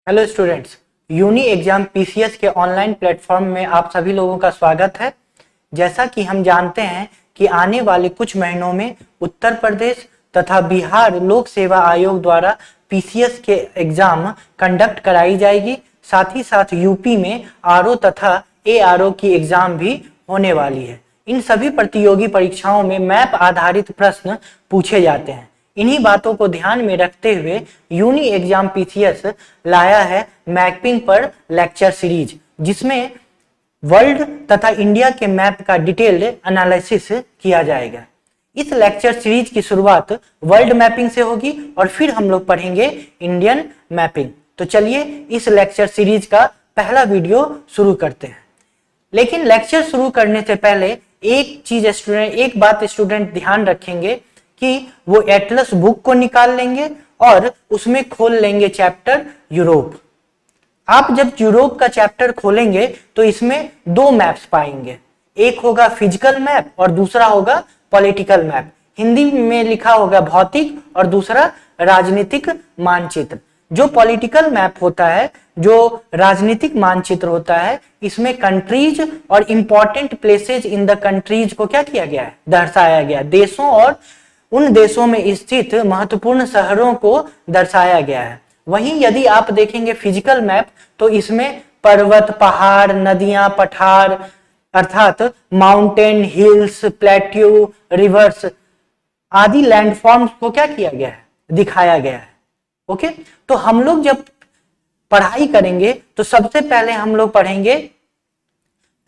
Hello students, uni exam PCS के online platform में आप सभी लोगों का स्वागत है। जैसा कि हम जानते हैं कि आने वाले कुछ महीनों में उत्तर प्रदेश तथा बिहार लोक सेवा आयोग द्वारा पीसीएस के एग्जाम कंडक्ट कराई जाएगी। साथ ही साथ यूपी में आरओ तथा एआरओ की एग्जाम भी होने वाली है। इन सभी प्रतियोगी परीक्षाओं में मैप आधारित प्रश्न पूछे जाते हैं। इन्हीं बातों को ध्यान में रखते हुए यूनी एग्जाम पीसीएस लाया है मैपिंग पर लेक्चर सीरीज, जिसमें वर्ल्ड तथा इंडिया के मैप का डिटेल्ड एनालिसिस किया जाएगा। इस लेक्चर सीरीज की शुरुआत वर्ल्ड मैपिंग से होगी और फिर हम लोग पढ़ेंगे इंडियन मैपिंग। तो चलिए इस लेक्चर सीरीज का पहला वीडियो शुरू करते हैं। लेकिन लेक्चर शुरू करने से पहले एक बात स्टूडेंट ध्यान रखेंगे कि वो एटलस बुक को निकाल लेंगे और उसमें खोल लेंगे चैप्टर यूरोप। आप जब यूरोप का चैप्टर खोलेंगे तो इसमें दो मैप्स पाएंगे, एक होगा फिजिकल मैप और दूसरा होगा पॉलिटिकल मैप। हिंदी में लिखा होगा भौतिक और दूसरा राजनीतिक मानचित्र। जो पॉलिटिकल मैप होता है, जो राजनीतिक मानचित्र होता है, इसमें कंट्रीज और important places in the countries को क्या किया गया है, दर्शाया गया। देशों और उन देशों में स्थित महत्वपूर्ण शहरों को दर्शाया गया है। वहीं यदि आप देखेंगे फिजिकल मैप तो इसमें पर्वत, पहाड़, नदियां, पठार अर्थात माउंटेन, हिल्स, प्लेट्यू, रिवर्स आदि लैंडफॉर्म्स को क्या किया गया है, दिखाया गया है। ओके, तो हम लोग जब पढ़ाई करेंगे तो सबसे पहले हम लोग पढ़ेंगे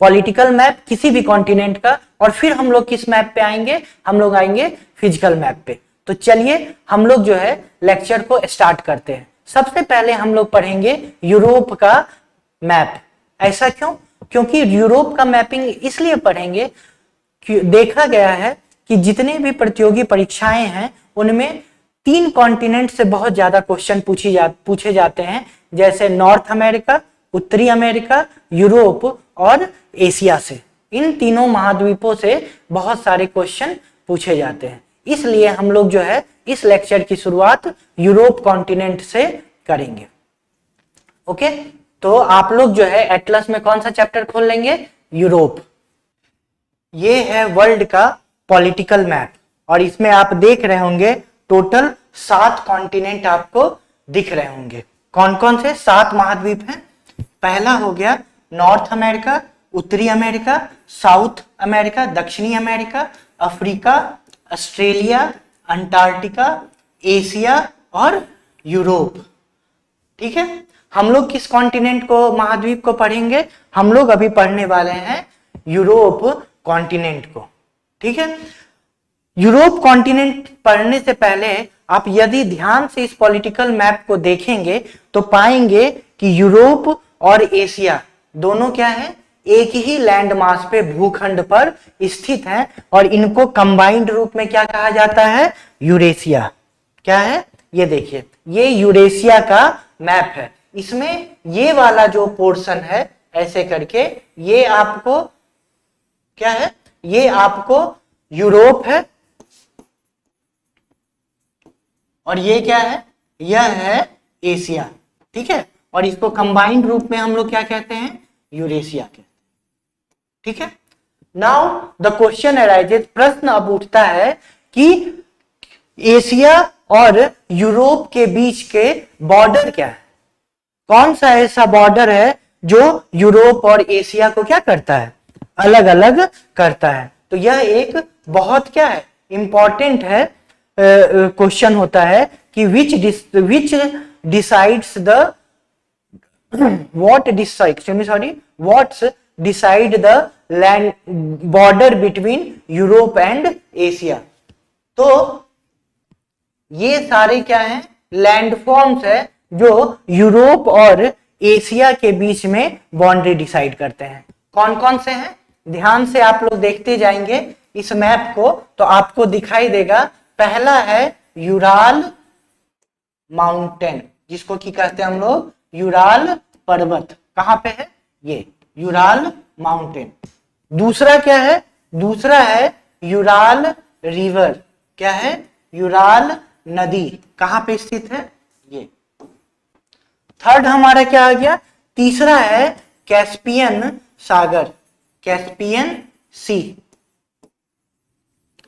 पॉलिटिकल मैप किसी भी कॉन्टिनेंट का, और फिर हम लोग किस मैप पे आएंगे, हम लोग आएंगे फिजिकल मैप पे। तो चलिए हम लोग जो है लेक्चर को स्टार्ट करते हैं। सबसे पहले हम लोग पढ़ेंगे यूरोप का मैप। ऐसा क्यों? क्योंकि यूरोप का मैपिंग इसलिए पढ़ेंगे कि देखा गया है कि जितने भी प्रतियोगी परीक्षाएं हैं उनमें 3 कॉन्टिनेंट से बहुत ज्यादा क्वेश्चन पूछे जाते हैं, जैसे नॉर्थ अमेरिका, उत्तरी अमेरिका, यूरोप और एशिया से। इन तीनों महाद्वीपों से बहुत सारे क्वेश्चन पूछे जाते हैं। इसलिए हम लोग जो है इस लेक्चर की शुरुआत यूरोप कॉन्टिनेंट से करेंगे। ओके, तो आप लोग जो है एटलस में कौन सा चैप्टर खोल लेंगे, यूरोप। ये है वर्ल्ड का पॉलिटिकल मैप और इसमें आप देख रहे होंगे टोटल 7 कॉन्टिनेंट आपको दिख रहे होंगे। कौन कौन से 7 महाद्वीप हैं? पहला हो गया नॉर्थ अमेरिका, उत्तरी अमेरिका, साउथ अमेरिका, दक्षिणी America, Africa, Australia, Antarctica, Asia और यूरोप। ठीक है, हम लोग किस कॉन्टिनेंट को, महाद्वीप को पढ़ेंगे? हम लोग अभी पढ़ने वाले हैं यूरोप कॉन्टिनेंट को। ठीक है, यूरोप कॉन्टिनेंट पढ़ने से पहले आप यदि ध्यान से इस पॉलिटिकल मैप को देखेंगे तो पाएंगे कि यूरोप और एशिया दोनों क्या है, एक ही लैंड मास पे, भूखंड पर स्थित हैं और इनको कंबाइंड रूप में क्या कहा जाता है, यूरेशिया। क्या है ये, देखिए ये यूरेशिया का मैप है। इसमें ये वाला जो पोर्शन है ऐसे करके, ये आपको क्या है, ये आपको यूरोप है और ये क्या है, यह है एशिया। ठीक है, और इसको कंबाइंड रूप में हम लोग क्या कहते हैं, यूरेशिया कहते हैं। ठीक है, नाउ द क्वेश्चन अराइजेस, प्रश्न अब उठता है कि एशिया और यूरोप के बीच के बॉर्डर क्या है। कौन सा ऐसा बॉर्डर है जो यूरोप और एशिया को क्या करता है, अलग अलग करता है। तो यह एक बहुत क्या है, इंपॉर्टेंट है क्वेश्चन होता है कि विच decides the what's decide the land border between Europe and Asia. तो ये सारे क्या हैं, लैंडफॉर्म्स है जो यूरोप और एशिया के बीच में बाउंड्री डिसाइड करते हैं। कौन कौन से हैं, ध्यान से आप लोग देखते जाएंगे इस मैप को तो आपको दिखाई देगा। पहला है यूराल माउंटेन, जिसको की कहते हैं हम लोग यूराल पर्वत। कहां पे है ये, यूराल माउंटेन। दूसरा क्या है, दूसरा है यूराल रिवर। क्या है, यूराल नदी। कहां पे स्थित है ये। थर्ड हमारा क्या आ गया, तीसरा है कैस्पियन सागर, कैस्पियन सी,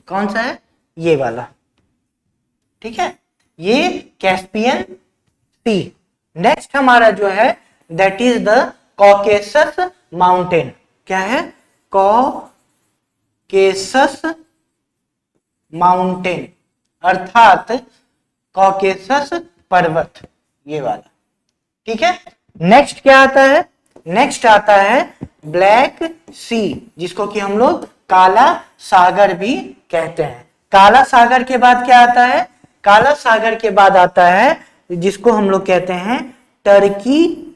कौन सा है, ये वाला, ठीक है, ये कैस्पियन सी। नेक्स्ट हमारा जो है that is the Caucasus mountain, क्या है, कॉकेसस माउंटेन, अर्थात कॉकेसस पर्वत, ये वाला, ठीक है। नेक्स्ट क्या आता है, नेक्स्ट आता है ब्लैक सी, जिसको कि हम लोग काला सागर भी कहते हैं। काला सागर के बाद क्या आता है, काला सागर के बाद आता है जिसको हम लोग कहते हैं टर्की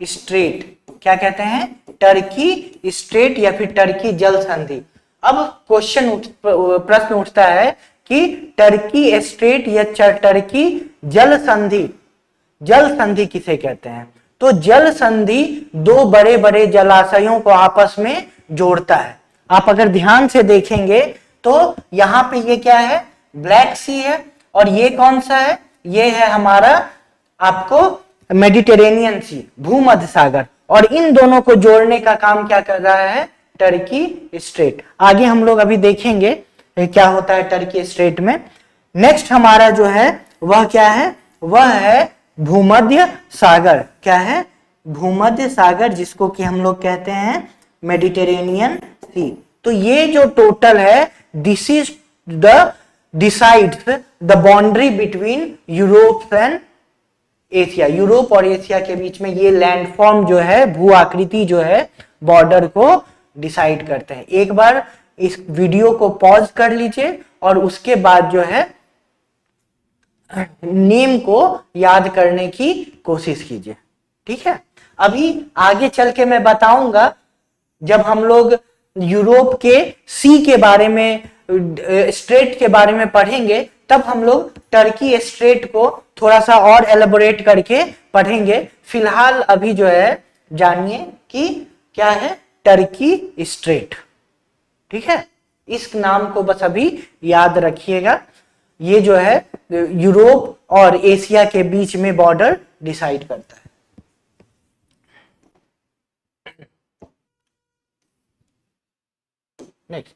स्ट्रेट, क्या कहते हैं, टर्की स्ट्रेट या फिर टर्की जल संधि। अब प्रश्न उठता है कि टर्की स्ट्रेट या टर्की जल संधि, जल संधि किसे कहते हैं, तो जल संधि दो बड़े बड़े जलाशयों को आपस में जोड़ता है। आप अगर ध्यान से देखेंगे तो यहां पे ये क्या है, ब्लैक सी है, और ये कौन सा है, ये है हमारा आपको मेडिटेरेनियन सी, भूमध्य सागर, और इन दोनों को जोड़ने का काम क्या कर रहा है, टर्की स्ट्रेट। आगे हम लोग अभी देखेंगे क्या होता है टर्की स्ट्रेट में। नेक्स्ट हमारा जो है वह क्या है, वह है भूमध्य सागर, क्या है, भूमध्य सागर, जिसको कि हम लोग कहते हैं मेडिटेरेनियन सी। तो ये जो टोटल है, this is the decides the boundary between Europe and Asia, Europe और एशिया के बीच में ये लैंडफॉर्म जो है, भू आकृति जो है, बॉर्डर को डिसाइड करते हैं। एक बार इस वीडियो को पॉज कर लीजिए और उसके बाद जो है नेम को याद करने की कोशिश कीजिए, ठीक है। अभी आगे चल के मैं बताऊंगा, जब हम लोग यूरोप के सी के बारे में, स्ट्रेट के बारे में पढ़ेंगे, तब हम लोग टर्की स्ट्रेट को थोड़ा सा और एलेबोरेट करके पढ़ेंगे। फिलहाल अभी जो है जानिए कि क्या है टर्की स्ट्रेट, ठीक है। इस नाम को बस अभी याद रखिएगा। ये जो है यूरोप और एशिया के बीच में बॉर्डर डिसाइड करता है। नेक्स्ट,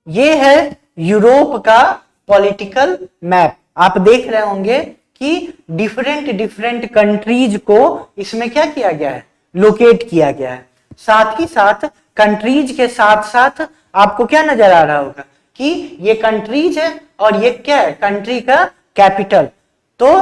ये है यूरोप का पॉलिटिकल मैप। आप देख रहे होंगे कि डिफरेंट डिफरेंट कंट्रीज को इसमें क्या किया गया है, लोकेट किया गया है। साथ ही साथ कंट्रीज के साथ साथ आपको क्या नजर आ रहा होगा कि ये कंट्रीज है और ये क्या है, कंट्री का कैपिटल। तो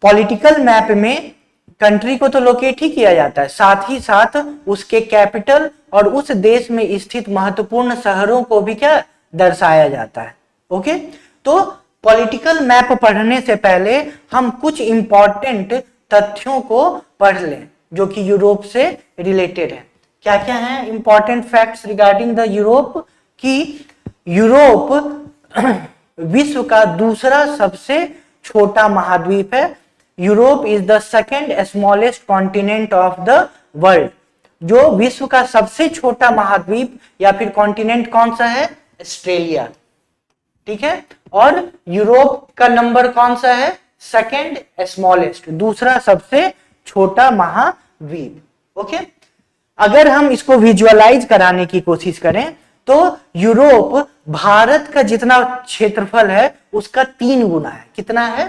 पॉलिटिकल मैप में कंट्री को तो लोकेट ही किया जाता है, साथ ही साथ उसके कैपिटल और उस देश में स्थित महत्वपूर्ण शहरों को भी क्या दर्शाया जाता है। ओके, तो पॉलिटिकल मैप पढ़ने से पहले हम कुछ इंपॉर्टेंट तथ्यों को पढ़ लें जो कि यूरोप से रिलेटेड है। क्या क्या है important facts regarding the Europe, कि यूरोप विश्व का दूसरा सबसे छोटा महाद्वीप है। Europe is the second smallest continent of the world. जो विश्व का सबसे छोटा महाद्वीप या फिर कॉन्टिनेंट कौन सा है, ऑस्ट्रेलिया, ठीक है। और यूरोप का नंबर कौन सा है, सेकेंड स्मॉलेस्ट, दूसरा सबसे छोटा महाद्वीप। ओके, अगर हम इसको विजुअलाइज कराने की कोशिश करें तो यूरोप भारत का जितना क्षेत्रफल है उसका 3 गुना है। कितना है,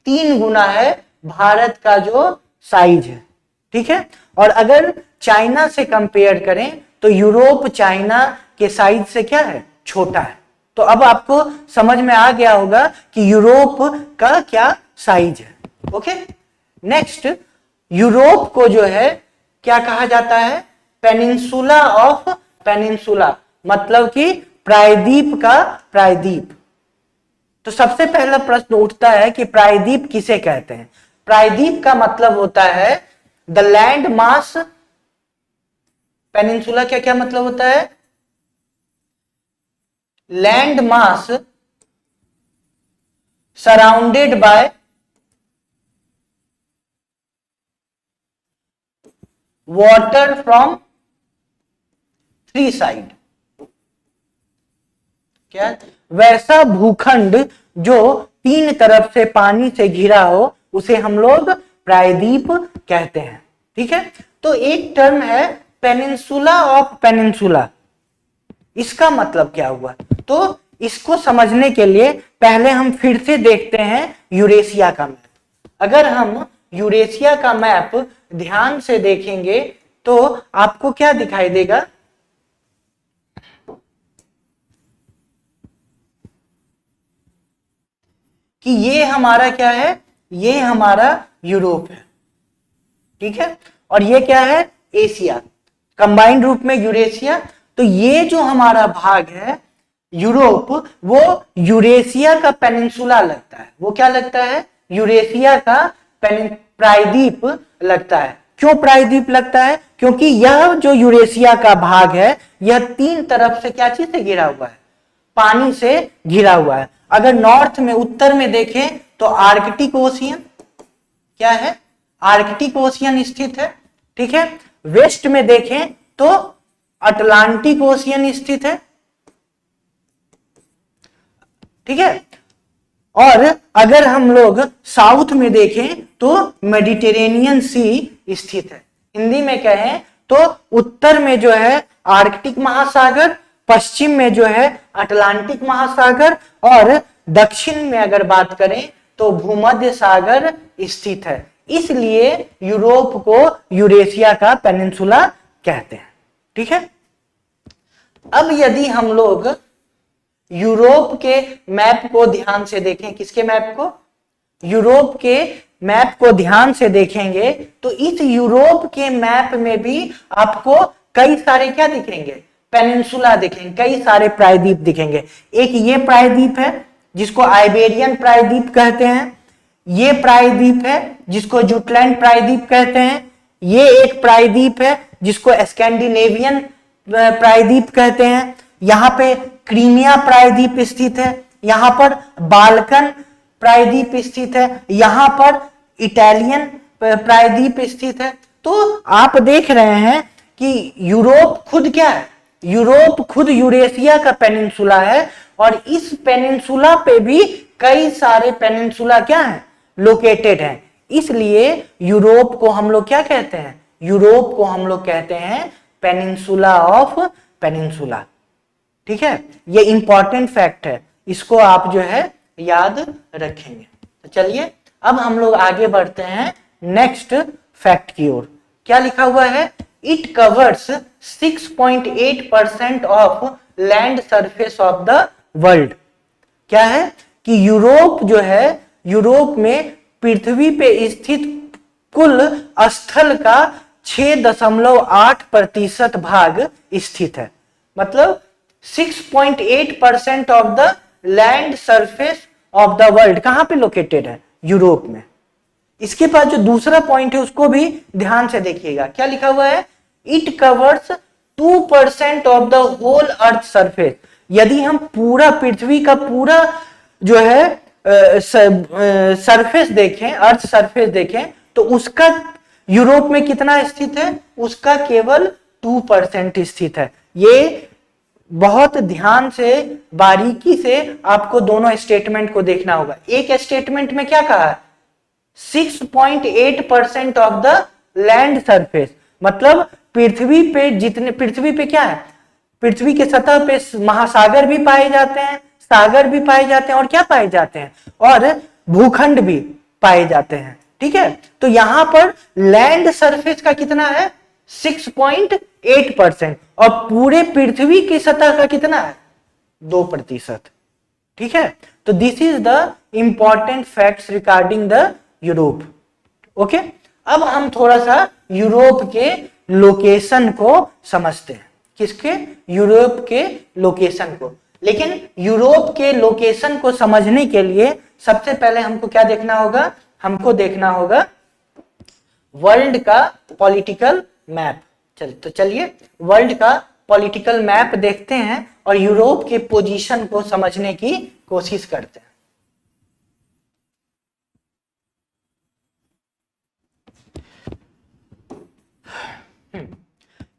3 गुना है भारत का जो साइज है, ठीक है। और अगर चाइना से कंपेयर करें तो यूरोप चाइना के साइज से क्या है, छोटा है। तो अब आपको समझ में आ गया होगा कि यूरोप का क्या साइज है। ओके, नेक्स्ट, यूरोप को जो है क्या कहा जाता है, पेनिनसुला ऑफ पेनिनसुला, मतलब कि प्रायद्वीप का प्रायद्वीप। तो सबसे पहला प्रश्न उठता है कि प्रायद्वीप किसे कहते हैं। प्रायद्वीप का मतलब होता है द लैंड मास, पेनिनसुला क्या क्या मतलब होता है, land mass surrounded by water from 3 side. क्या, वैसा भूखंड जो 3 तरफ से पानी से घिरा हो उसे हम लोग प्रायद्वीप कहते हैं। ठीक है, तो एक टर्म है पेनिनसुला ऑफ पेनिनसुला, इसका मतलब क्या हुआ? तो इसको समझने के लिए पहले हम फिर से देखते हैं यूरेशिया का मैप। अगर हम यूरेशिया का मैप ध्यान से देखेंगे तो आपको क्या दिखाई देगा? कि ये हमारा क्या है? ये हमारा यूरोप है। ठीक है, और ये क्या है? एशिया, कंबाइंड रूप में यूरेशिया। तो ये जो हमारा भाग है यूरोप, वो यूरेशिया का पेनिनसुला लगता है। वो क्या लगता है? यूरेशिया का प्रायद्वीप लगता है। क्यों प्रायद्वीप लगता है? क्योंकि यह जो यूरेशिया का भाग है यह 3 तरफ से क्या चीज से घिरा हुआ है? पानी से घिरा हुआ है। अगर नॉर्थ में, उत्तर में देखें तो आर्कटिक ओशियन क्या है? आर्कटिक ओशियन स्थित है। ठीक है, वेस्ट में देखें तो अटलांटिक ओशियन स्थित है। ठीक है, और अगर हम लोग साउथ में देखें तो मेडिटेरेनियन सी स्थित है। हिंदी में कहें तो उत्तर में जो है आर्कटिक महासागर, पश्चिम में जो है अटलांटिक महासागर, और दक्षिण में अगर बात करें तो भूमध्य सागर स्थित है। इसलिए यूरोप को यूरेशिया का पेनिनसुला कहते हैं। ठीक है, अब यदि हम लोग यूरोप के मैप को ध्यान से देखें, किसके मैप को? यूरोप के मैप को ध्यान से देखेंगे तो इस यूरोप के मैप में भी आपको कई सारे क्या दिखेंगे? पेनिनसुला दिखेंगे, कई सारे प्रायद्वीप दिखेंगे। एक ये प्रायद्वीप है जिसको आइबेरियन प्रायद्वीप कहते हैं। ये प्रायद्वीप है जिसको जुटलैंड प्रायद्वीप कहते हैं। ये एक प्रायद्वीप है जिसको स्कैंडिनेवियन प्रायद्वीप कहते हैं। यहाँ पे क्रीमिया प्रायद्वीप स्थित है, यहाँ पर बाल्कन प्रायद्वीप स्थित है, यहाँ पर इटालियन प्रायद्वीप स्थित है। तो आप देख रहे हैं कि यूरोप खुद क्या है? यूरोप खुद यूरेशिया का पेनिनसुला है, और इस पेनिनसुला पे भी कई सारे पेनिनसुला क्या है? लोकेटेड है। इसलिए यूरोप को हम लोग क्या कहते हैं? यूरोप को हम लोग कहते हैं पेनिनसुला ऑफ पेनिनसुला। ठीक है, ये इंपॉर्टेंट फैक्ट है, इसको आप जो है याद रखेंगे। तो चलिए अब हम लोग आगे बढ़ते हैं नेक्स्ट फैक्ट की ओर। क्या लिखा हुआ है? It covers 6.8% of land surface of the world. क्या है? कि यूरोप जो है, यूरोप में पृथ्वी पे स्थित कुल स्थल का 6.8% भाग स्थित है। मतलब 6.8% of the land surface of the world कहां पे लोकेटेड है? यूरोप में। इसके पास जो दूसरा पॉइंट है उसको भी ध्यान से देखिएगा। क्या लिखा हुआ है? It covers 2% of the whole earth surface. यदि हम पूरा पृथ्वी का पूरा जो है सरफेस देखें, अर्थ सरफेस देखें, तो उसका यूरोप में कितना स्थित है? उसका केवल 2% स्थित है। ये बहुत ध्यान से, बारीकी से आपको दोनों स्टेटमेंट को देखना होगा। एक स्टेटमेंट में क्या कहा है? 6.8% ऑफ द लैंड सरफेस, मतलब पृथ्वी पे जितने, पृथ्वी पे क्या है? पृथ्वी के सतह पे महासागर भी पाए जाते हैं, सागर भी पाए जाते हैं, और क्या पाए जाते हैं? और भूखंड भी पाए जाते हैं। ठीक है, तो यहां पर लैंड सरफेस का कितना है? 6.8%, और पूरे पृथ्वी की सतह का कितना है? 2%। ठीक है, तो this is the important facts regarding the Europe. Okay, अब हम थोड़ा सा यूरोप के लोकेशन को समझते हैं। किसके? यूरोप के लोकेशन को। लेकिन यूरोप के लोकेशन को समझने के लिए सबसे पहले हमको क्या देखना होगा? हमको देखना होगा वर्ल्ड का पॉलिटिकल मैप। तो चलिए वर्ल्ड का पॉलिटिकल मैप देखते हैं और यूरोप के पोजीशन को समझने की कोशिश करते हैं।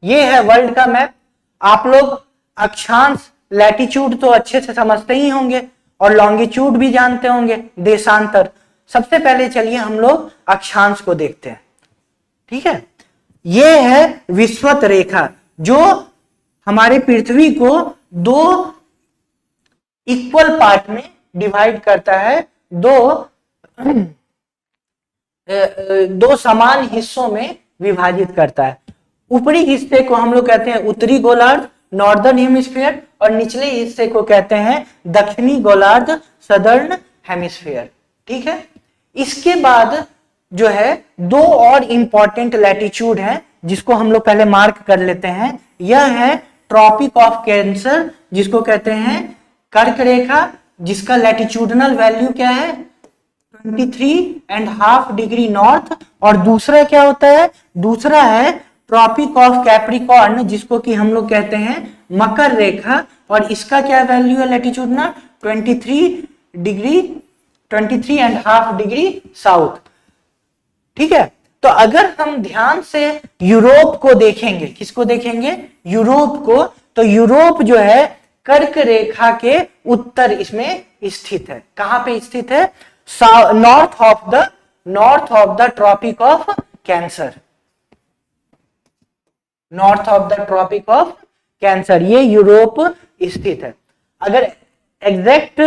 ये है वर्ल्ड का मैप। आप लोग अक्षांश लैटिट्यूड तो अच्छे से समझते ही होंगे और लॉन्गिट्यूड भी जानते होंगे, देशांतर। सबसे पहले चलिए हम लोग अक्षांश को देखते हैं। ठीक है, ये है विषुवत रेखा जो हमारे पृथ्वी को दो इक्वल पार्ट में डिवाइड करता है, दो समान हिस्सों में विभाजित करता है। ऊपरी हिस्से को हम लोग कहते हैं उत्तरी गोलार्ध, नॉर्दर्न हेमिस्फीयर, और निचले हिस्से को कहते हैं दक्षिणी गोलार्ध, सदर्न हेमिस्फीयर। ठीक है, इसके बाद जो है दो और इंपॉर्टेंट लैटिट्यूड है जिसको हम लोग पहले मार्क कर लेते हैं। यह है ट्रॉपिक ऑफ कैंसर, जिसको कहते हैं कर्क रेखा, जिसका लैटिट्यूडनल वैल्यू क्या है 23.5 डिग्री नॉर्थ। और दूसरा क्या होता है, दूसरा है ट्रॉपिक ऑफ कैप्रिकॉर्न, जिसको कि हम लोग कहते हैं मकर रेखा, और इसका क्या वैल्यू है लैटिट्यूडनल 23.5 डिग्री साउथ। ठीक है, तो अगर हम ध्यान से यूरोप को देखेंगे, किसको देखेंगे, यूरोप को, तो यूरोप जो है कर्क रेखा के उत्तर इसमें स्थित है। कहां पे स्थित है, north of the tropic of cancer, north of the tropic of cancer, ये यूरोप स्थित है। अगर एग्जैक्ट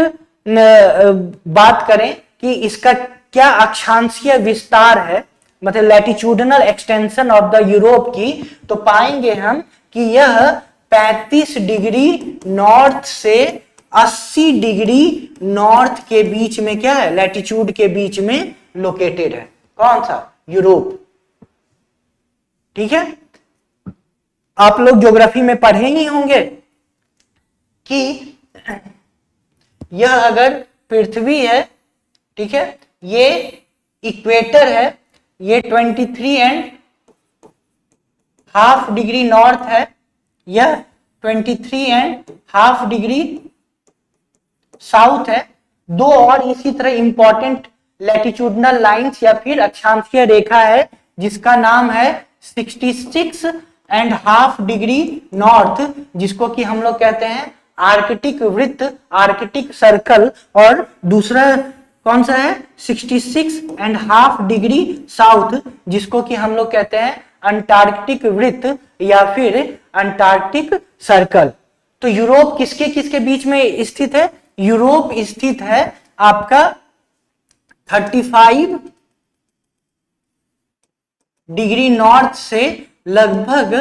बात करें कि इसका क्या अक्षांशीय विस्तार है, मतलब latitudinal extension of the Europe की, तो पाएंगे हम कि यह 35 डिग्री नॉर्थ से 80 डिग्री नॉर्थ के बीच में क्या है, लैटिट्यूड के बीच में लोकेटेड है। कौन सा, यूरोप। ठीक है, आप लोग ज्योग्राफी में पढ़े ही होंगे कि यह अगर पृथ्वी है, ठीक है, ये इक्वेटर है, ये 23.5 डिग्री नॉर्थ है, यह 23.5 डिग्री साउथ है। दो और इसी तरह इंपॉर्टेंट लैटिट्यूडनल लाइंस या फिर अक्षांशीय रेखा है जिसका नाम है 66.5 डिग्री नॉर्थ, जिसको कि हम लोग कहते हैं आर्कटिक वृत्त, आर्कटिक सर्कल, और दूसरा कौन सा है 66.5 डिग्री साउथ, जिसको कि हम लोग कहते हैं अंटार्कटिक वृत्त या फिर अंटार्कटिक सर्कल। तो यूरोप किसके किसके बीच में स्थित है, यूरोप स्थित है आपका 35 डिग्री नॉर्थ से लगभग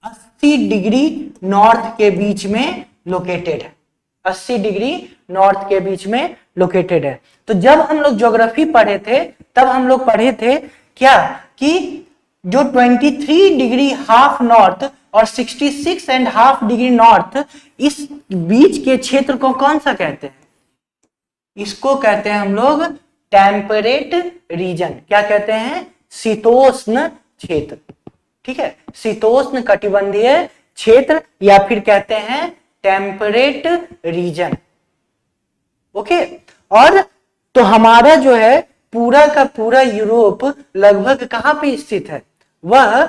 80 डिग्री नॉर्थ के बीच में लोकेटेड है, 80 डिग्री नॉर्थ के बीच में लोकेटेड है। तो जब हम लोग ज्योग्राफी पढ़े थे तब हम लोग पढ़े थे क्या कि जो 23 डिग्री हाफ नॉर्थ और 66.5 डिग्री नॉर्थ, इस बीच के क्षेत्र को कौन सा कहते हैं, इसको कहते हैं हम लोग टेम्परेट रीजन। क्या कहते हैं, शीतोष्ण क्षेत्र। ठीक है, शीतोष्ण कटिबंधीय क्षेत्र या फिर कहते हैं टेम्परेट रीजन। ओके, और तो हमारा जो है पूरा का पूरा यूरोप लगभग कहां पे स्थित है, वह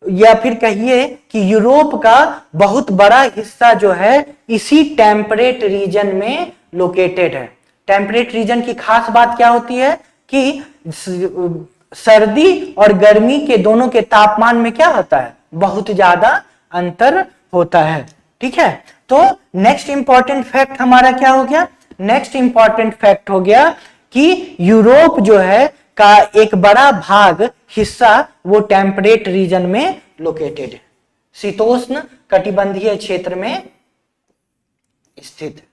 या फिर कहिए कि यूरोप का बहुत बड़ा हिस्सा जो है इसी टेम्परेट रीजन में लोकेटेड है। टेम्परेट रीजन की खास बात क्या होती है कि सर्दी और गर्मी के दोनों के तापमान में क्या होता है, बहुत ज्यादा अंतर होता है। ठीक है, तो नेक्स्ट इंपॉर्टेंट फैक्ट हमारा क्या हो गया, नेक्स्ट इंपॉर्टेंट फैक्ट हो गया कि यूरोप जो है का एक बड़ा भाग हिस्सा वो टेम्परेट रीजन में लोकेटेड है, शीतोष्ण कटिबंधीय क्षेत्र में स्थित है।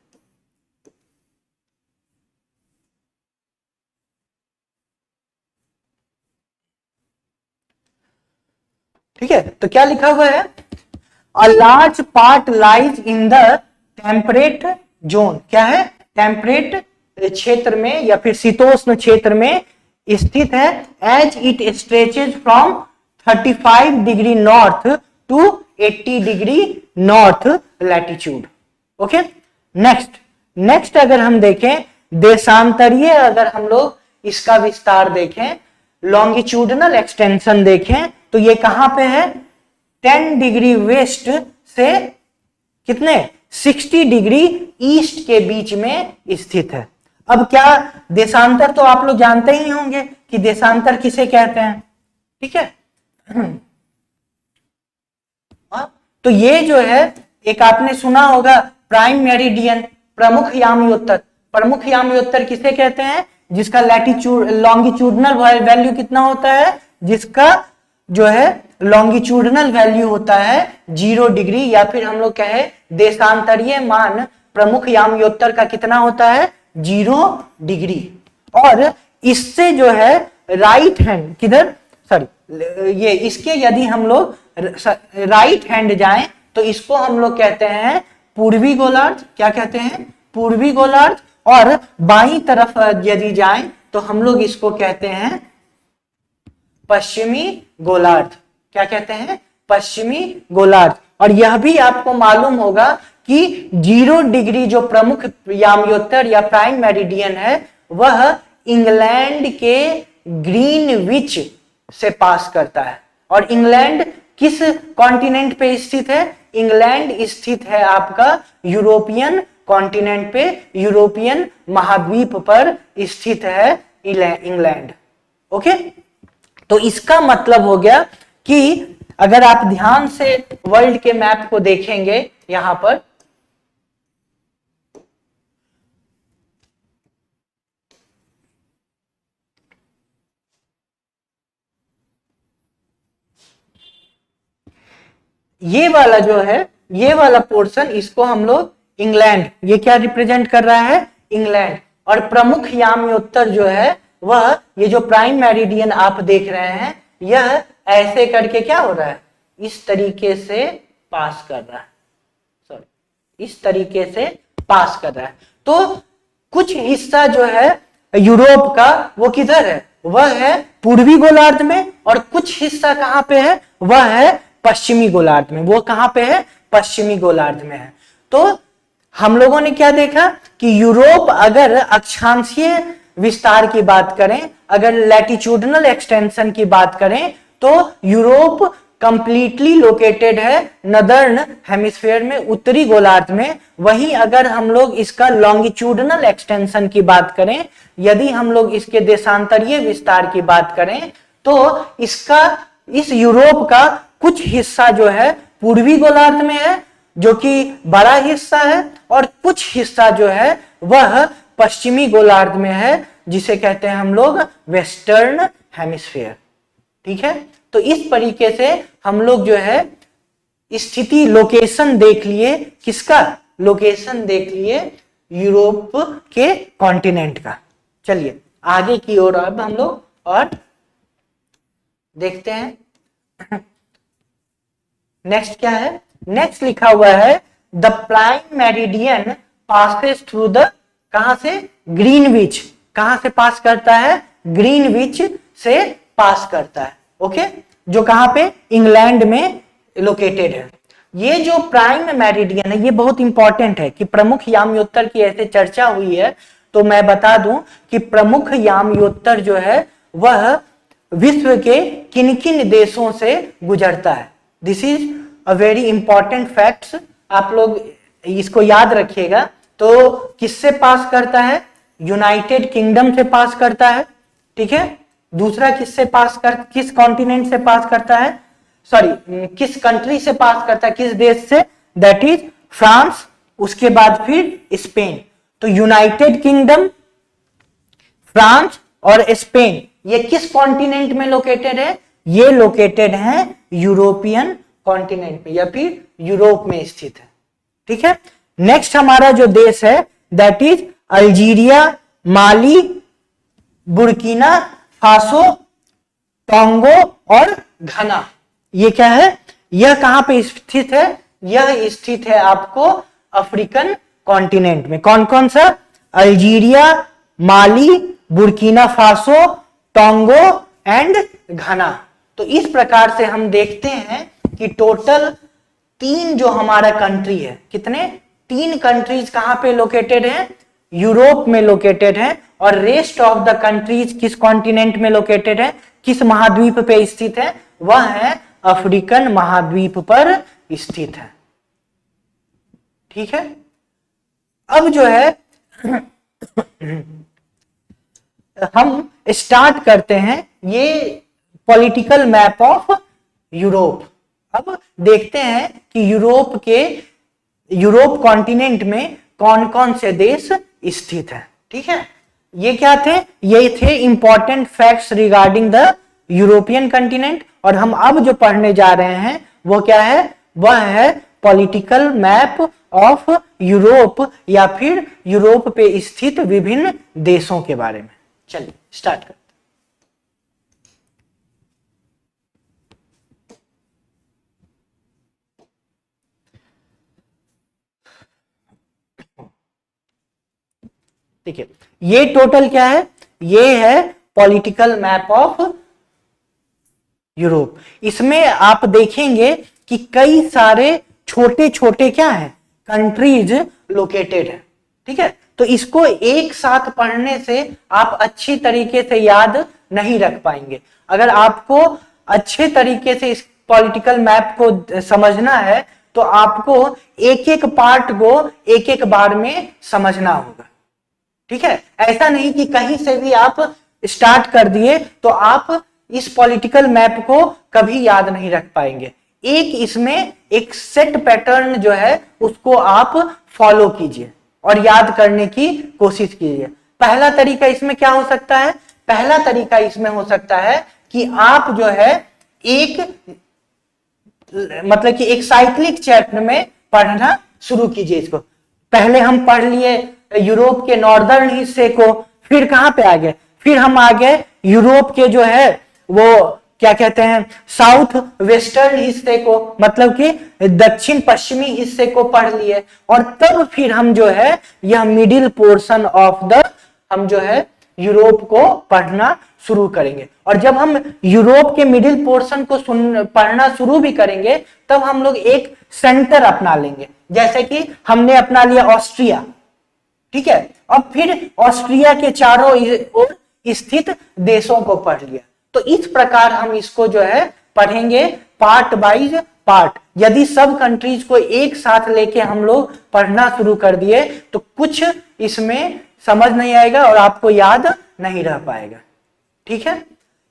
ठीक है, तो क्या लिखा हुआ है, a large part lies in the temperate zone. क्या है, टेम्परेट क्षेत्र में या फिर शीतोष्ण क्षेत्र में स्थित है, as it stretches from 35 degree north to 80 degree north latitude. Okay, next अगर हम देखें देशांतरीय, अगर हम लोग इसका विस्तार देखें, लॉन्गिट्यूडनल एक्सटेंशन देखें, तो ये कहां पे है, 10 डिग्री वेस्ट से कितने 60 डिग्री ईस्ट के बीच में स्थित है। अब क्या देशांतर तो आप लोग जानते ही होंगे कि देशांतर किसे कहते हैं, ठीक है। तो ये जो है एक आपने सुना होगा प्राइम मेरिडियन, प्रमुख याम्योत्तर। प्रमुख याम्योत्तर किसे कहते हैं? जिसका लैटिट्यूड लॉन्गिट्यूडनल वैल्यू कितना होता है? जिसका जो है लॉन्गिट्यूडनल वैल्यू होता है 0 डिग्री, या फिर हम लोग कहे देशांतरीय मान प्रमुख याम्योत्तर का कितना होता है? 0 डिग्री। और इससे जो है राइट हैंड किधर, सॉरी ये इसके यदि हम लोग राइट हैंड जाएं तो इसको हम लोग कहते हैं पूर्वी गोलार्ध। क्या कहते हैं? पूर्वी गोलार्ध। और बाईं तरफ यदि जाएं तो हम लोग इसको कहते हैं पश्चिमी गोलार्ध। क्या कहते हैं? पश्चिमी गोलार्ध। और यह भी आपको मालूम होगा कि 0 डिग्री जो प्रमुख याम्योत्तर या प्राइम मेरिडियन है वह इंग्लैंड के ग्रीनविच से पास करता है। और इंग्लैंड किस कॉन्टिनेंट पे स्थित है? इंग्लैंड स्थित है आपका यूरोपियन कॉन्टिनेंट पे, यूरोपियन महाद्वीप पर स्थित है इंग्लैंड। ओके, तो इसका मतलब हो गया कि अगर आप ध्यान से वर्ल्ड के मैप को देखेंगे यहां पर, ये वाला जो है, ये वाला पोर्शन, इसको हम लोग इंग्लैंड, ये क्या रिप्रेजेंट कर रहा है? इंग्लैंड। और प्रमुख याम्योत्तर जो है वह, ये जो प्राइम मेरिडियन आप देख रहे हैं, यह ऐसे करके क्या हो रहा है? इस तरीके से पास कर रहा है, सॉरी इस तरीके से पास कर रहा है। तो कुछ हिस्सा जो है यूरोप का वो किधर है? वह है पूर्वी गोलार्ध में। और कुछ हिस्सा कहां पे है? वह है पश्चिमी गोलार्ध में। वो कहां पे है? पश्चिमी गोलार्ध में है। तो हम लोगों ने क्या देखा कि यूरोप अगर अक्षांशीय विस्तार की बात करें, अगर लैटिट्यूडनल एक्सटेंशन की बात करें, तो यूरोप कंप्लीटली लोकेटेड है नदर्न हेमिस्फीयर में, उत्तरी गोलार्ध में। वहीं अगर हम लोग इसका लॉन्गिट्यूडनल एक्सटेंशन की बात करें, यदि हम लोग इसके देशांतरीय विस्तार की बात करें, तो इसका, इस यूरोप का कुछ हिस्सा जो है पूर्वी गोलार्ध में है, जो कि बड़ा हिस्सा है, और कुछ हिस्सा जो है वह पश्चिमी गोलार्ध में है, जिसे कहते हैं हम लोग वेस्टर्न हेमिस्फीयर। ठीक है, तो इस तरीके से हम लोग जो है स्थिति, लोकेशन देख लिए, किसका? लोकेशन देख लिए यूरोप के कॉन्टिनेंट का। चलिए आगे की ओर अब हम लोग और देखते हैं। नेक्स्ट क्या है? नेक्स्ट लिखा हुआ है the prime meridian passes through the, कहां से? ग्रीनविच। कहां से पास करता है? ग्रीनविच से पास करता है। ओके, जो कहां पे? इंग्लैंड में लोकेटेड है। ये जो प्राइम मेरिडियन है ये बहुत इंपॉर्टेंट है कि प्रमुख याम्योत्तर की ऐसे चर्चा हुई है, तो मैं बता दूं कि प्रमुख याम्योत्तर जो है वह विश्व के किन किन देशों से गुजरता है। This is a very important facts, आप लोग इसको याद रखिएगा। तो किससे पास करता है? यूनाइटेड किंगडम से पास करता है। ठीक है, दूसरा किससे पास कर, किस कॉन्टिनेंट से पास करता है? सॉरी, किस कंट्री से पास करता है? किस देश से? That is France. उसके बाद फिर स्पेन। तो यूनाइटेड किंगडम, फ्रांस और स्पेन, ये किस कॉन्टिनेंट में लोकेटेड है? ये लोकेटेड है यूरोपियन कॉन्टिनेंट में, या फिर यूरोप में स्थित है। ठीक है, नेक्स्ट हमारा जो देश है that is Algeria, Mali, Burkina Faso, Togo और घना। ये क्या है? यह कहां पे स्थित है? यह स्थित है आपको अफ्रीकन कॉन्टिनेंट में। कौन कौन सा? Algeria, Mali, Burkina Faso, Togo and Ghana. तो इस प्रकार से हम देखते हैं कि टोटल 3 जो हमारा कंट्री है, कितने? 3 कंट्रीज कहां पे लोकेटेड है? यूरोप में लोकेटेड है। और रेस्ट ऑफ द कंट्रीज किस कॉन्टिनेंट में लोकेटेड है? किस महाद्वीप पे स्थित है? वह है अफ्रीकन महाद्वीप पर स्थित है। ठीक है, अब जो है हम स्टार्ट करते हैं ये पॉलिटिकल मैप ऑफ यूरोप। अब देखते हैं कि यूरोप कॉन्टिनेंट में कौन कौन से देश स्थित हैं। ठीक है, ये क्या थे, ये थे important facts regarding the European continent. और हम अब जो पढ़ने जा रहे हैं वो क्या है, वह है पॉलिटिकल मैप ऑफ यूरोप, या फिर यूरोप पे स्थित विभिन्न देशों के बारे में। चलिए स्टार्ट करते हैं। ठीक है, ये टोटल क्या है, ये है पॉलिटिकल मैप ऑफ यूरोप। इसमें आप देखेंगे कि कई सारे छोटे छोटे क्या हैं, कंट्रीज लोकेटेड है। ठीक है, तो इसको एक साथ पढ़ने से आप अच्छी तरीके से याद नहीं रख पाएंगे। अगर आपको अच्छे तरीके से इस पॉलिटिकल मैप को समझना है तो आपको एक एक पार्ट को एक एक बार में समझना होगा। ठीक है, ऐसा नहीं कि कहीं से भी आप स्टार्ट कर दिए तो आप इस पॉलिटिकल मैप को कभी याद नहीं रख पाएंगे। एक इसमें एक सेट पैटर्न जो है उसको आप फॉलो कीजिए और याद करने की कोशिश कीजिए। पहला तरीका इसमें क्या हो सकता है, पहला तरीका इसमें हो सकता है कि आप जो है एक मतलब कि एक साइक्लिक चैप्टर में पढ़ना शुरू कीजिए इसको। पहले हम पढ़ लिए यूरोप के नॉर्दर्न हिस्से को, फिर कहां पे आ गए, फिर हम आ गए यूरोप के जो है वो क्या कहते हैं साउथ वेस्टर्न हिस्से को, मतलब कि दक्षिण पश्चिमी हिस्से को पढ़ लिए। और तब फिर हम जो है यह मिडिल पोर्शन ऑफ द हम जो है यूरोप को पढ़ना शुरू करेंगे। और जब हम यूरोप के मिडिल पोर्शन को पढ़ना शुरू भी करेंगे तब हम लोग एक सेंटर अपना लेंगे, जैसे कि हमने अपना लिया ऑस्ट्रिया। ठीक है, अब फिर ऑस्ट्रिया के चारों ओर स्थित देशों को पढ़ लिया। तो इस प्रकार हम इसको जो है पढ़ेंगे पार्ट वाइज पार्ट। यदि सब कंट्रीज को एक साथ लेके हम लोग पढ़ना शुरू कर दिए तो कुछ इसमें समझ नहीं आएगा और आपको याद नहीं रह पाएगा। ठीक है,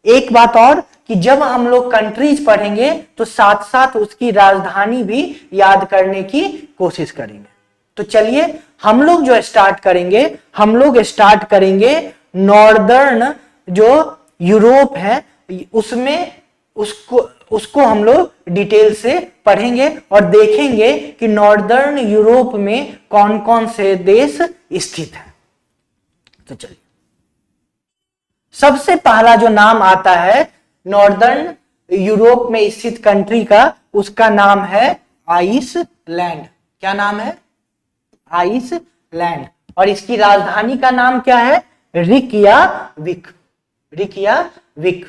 एक बात और कि जब हम लोग कंट्रीज पढ़ेंगे तो साथ साथ उसकी राजधानी भी याद करने की कोशिश करेंगे। तो चलिए हम लोग जो स्टार्ट करेंगे, हम लोग स्टार्ट करेंगे नॉर्दर्न जो यूरोप है उसमें, उसको हम लोग डिटेल से पढ़ेंगे और देखेंगे कि नॉर्दर्न यूरोप में कौन कौन से देश स्थित हैं। तो चलिए, सबसे पहला जो नाम आता है नॉर्दर्न यूरोप में स्थित कंट्री का, उसका नाम है आइसलैंड। क्या नाम है, आइसलैंड। और इसकी राजधानी का नाम क्या है, रिकयाविक। रिकयाविक।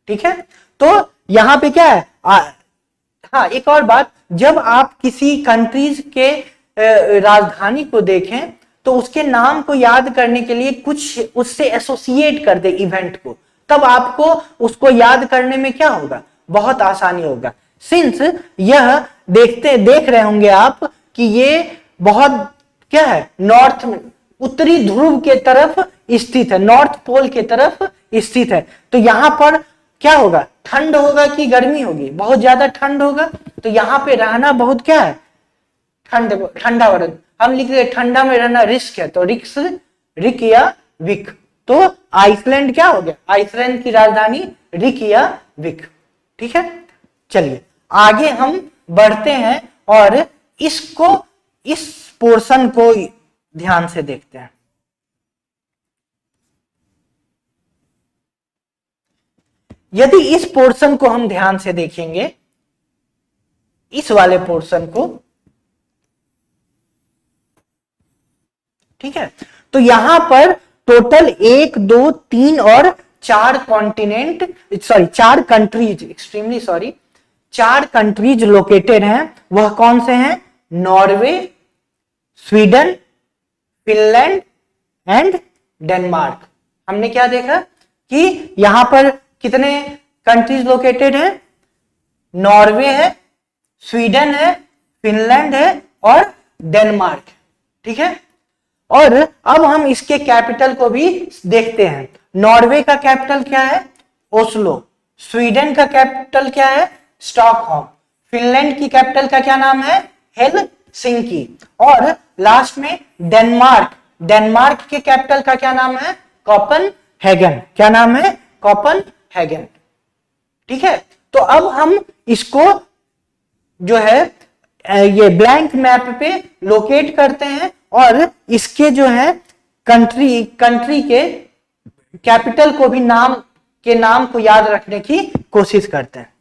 ठीक है, तो यहां पे क्या है हाँ एक और बात, जब आप किसी कंट्रीज के राजधानी को देखें तो उसके नाम को याद करने के लिए कुछ उससे एसोसिएट कर दे इवेंट को, तब आपको उसको याद करने में क्या होगा, बहुत आसानी होगा। सिंस यह देख रहे होंगे आप कि ये बहुत क्या है, नॉर्थ में उत्तरी ध्रुव के तरफ स्थित है, नॉर्थ पोल के तरफ स्थित है। तो यहां पर क्या होगा, ठंड होगा कि गर्मी होगी, बहुत ज्यादा ठंड होगा। तो यहां पे रहना बहुत क्या है, ठंडा वाला, हम लिख रहे ठंडा में रहना रिस्क है, तो रिकयाविक। तो आइसलैंड क्या हो गया, आइसलैंड की राजधानी रिकयाविक। ठीक है, चलिए आगे हम बढ़ते हैं और इसको, इस पोर्शन को ध्यान से देखते हैं। यदि इस पोर्शन को हम ध्यान से देखेंगे, इस वाले पोर्शन को, ठीक है, तो यहां पर टोटल 1, 2, 3 और 4 continent, sorry 4 countries, extremely sorry, 4 countries located हैं। वह कौन से हैं, Norway, Sweden, Finland and Denmark. हमने क्या देखा कि यहां पर कितने कंट्रीज लोकेटेड है, नॉर्वे है, स्वीडन है, फिनलैंड है और डेनमार्क। ठीक है, और अब हम इसके कैपिटल को भी देखते हैं। नॉर्वे का कैपिटल क्या है? ओस्लो। स्वीडन का कैपिटल क्या है? स्टॉकहोम। फिनलैंड की कैपिटल का क्या नाम है? हेलसिंकी। और लास्ट में डेनमार्क, डेनमार्क के कैपिटल का क्या नाम है? कोपेनहेगन। क्या नाम है? कोपेनहेगन। ठीक है, तो अब हम इसको जो है ये ब्लैंक मैप पे लोकेट करते हैं और इसके जो है कंट्री के कैपिटल को भी नाम को याद रखने की कोशिश करते हैं।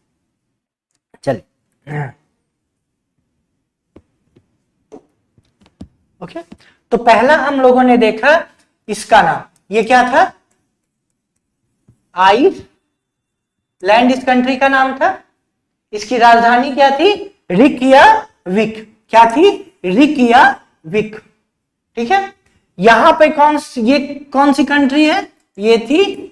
चलिए, ओके, तो पहला हम लोगों ने देखा इसका नाम, ये क्या था? आइसलैंड इस कंट्री का नाम था। इसकी राजधानी क्या थी? रिकयाविक। क्या थी? रिकयाविक। ठीक है, यहां पे ये कौन सी कंट्री है? ये थी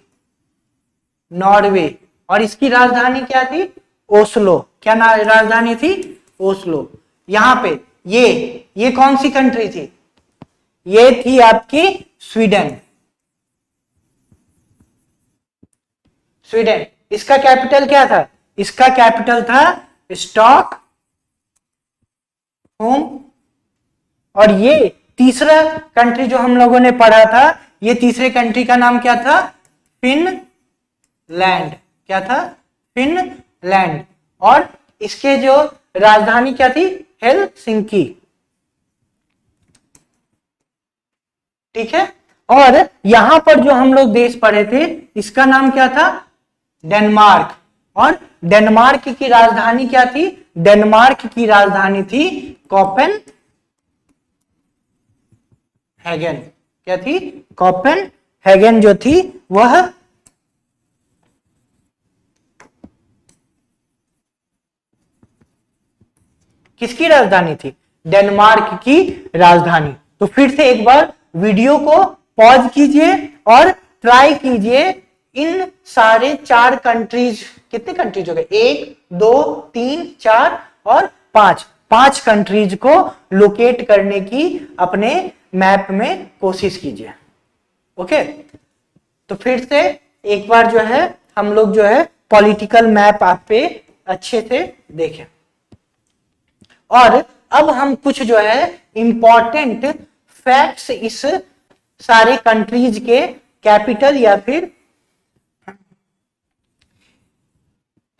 नॉर्वे, और इसकी राजधानी क्या थी? ओस्लो। क्या राजधानी थी? ओस्लो। यहां पे ये कौन सी कंट्री थी? ये थी आपकी स्वीडन। स्वीडन, इसका कैपिटल क्या था? इसका कैपिटल था स्टॉकहोम। और ये तीसरा कंट्री जो हम लोगों ने पढ़ा था, ये तीसरे कंट्री का नाम क्या था? फिनलैंड। क्या था? फिनलैंड। और इसके जो राजधानी क्या थी? हेलसिंकी। ठीक है, और यहां पर जो हम लोग देश पढ़े थे, इसका नाम क्या था? डेनमार्क। और डेनमार्क की राजधानी क्या थी? डेनमार्क की राजधानी थी कोपेनहेगन। क्या थी? कोपेनहेगन जो थी वह किसकी राजधानी थी? डेनमार्क की राजधानी। तो फिर से एक बार वीडियो को पॉज कीजिए और ट्राई कीजिए इन सारे 4 कंट्रीज, कितने कंट्रीज हो गए? 1 2 3 4 और 5 कंट्रीज को लोकेट करने की अपने मैप में कोशिश कीजिए। ओके, तो फिर से एक बार जो है हम लोग जो है पॉलिटिकल मैप आप पे अच्छे से देखें, और अब हम कुछ जो है इंपॉर्टेंट फैक्ट्स इस सारे कंट्रीज के कैपिटल या फिर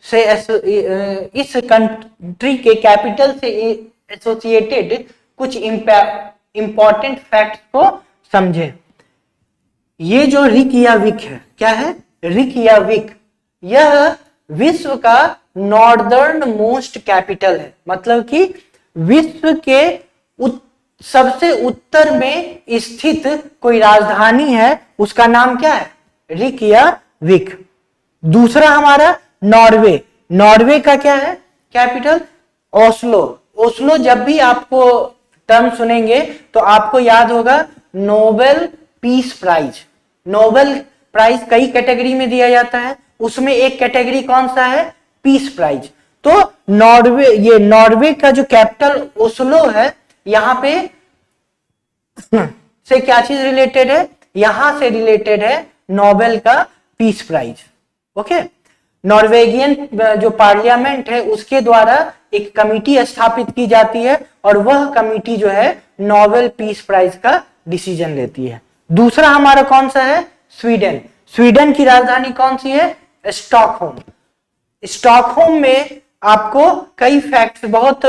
से इस कंट्री के कैपिटल से एसोसिएटेड कुछ इंपॉर्टेंट फैक्ट्स को समझें। ये जो रिकयाविक है, क्या है? रिकयाविक, यह विश्व का नॉर्दर्न मोस्ट कैपिटल है। मतलब कि विश्व के सबसे उत्तर में स्थित कोई राजधानी है, उसका नाम क्या है? रिकयाविक। दूसरा हमारा नॉर्वे। नॉर्वे का क्या है कैपिटल? ओस्लो। ओस्लो, जब भी आपको टर्म सुनेंगे तो आपको याद होगा Nobel peace prize. Nobel prize कई कैटेगरी में दिया जाता है, उसमें एक कैटेगरी कौन सा है? Peace prize. तो ये नॉर्वे का जो कैपिटल ओस्लो है, यहां पे से क्या चीज रिलेटेड है? यहां से रिलेटेड है नोबेल का पीस प्राइज। ओके, नॉर्वेगियन जो पार्लियामेंट है उसके द्वारा एक कमिटी स्थापित की जाती है और वह कमिटी जो है नोबेल पीस प्राइज का डिसीजन लेती है। दूसरा हमारा कौन सा है? स्वीडन। स्वीडन की राजधानी कौन सी है? स्टॉकहोम। स्टॉकहोम में आपको कई फैक्ट्स, बहुत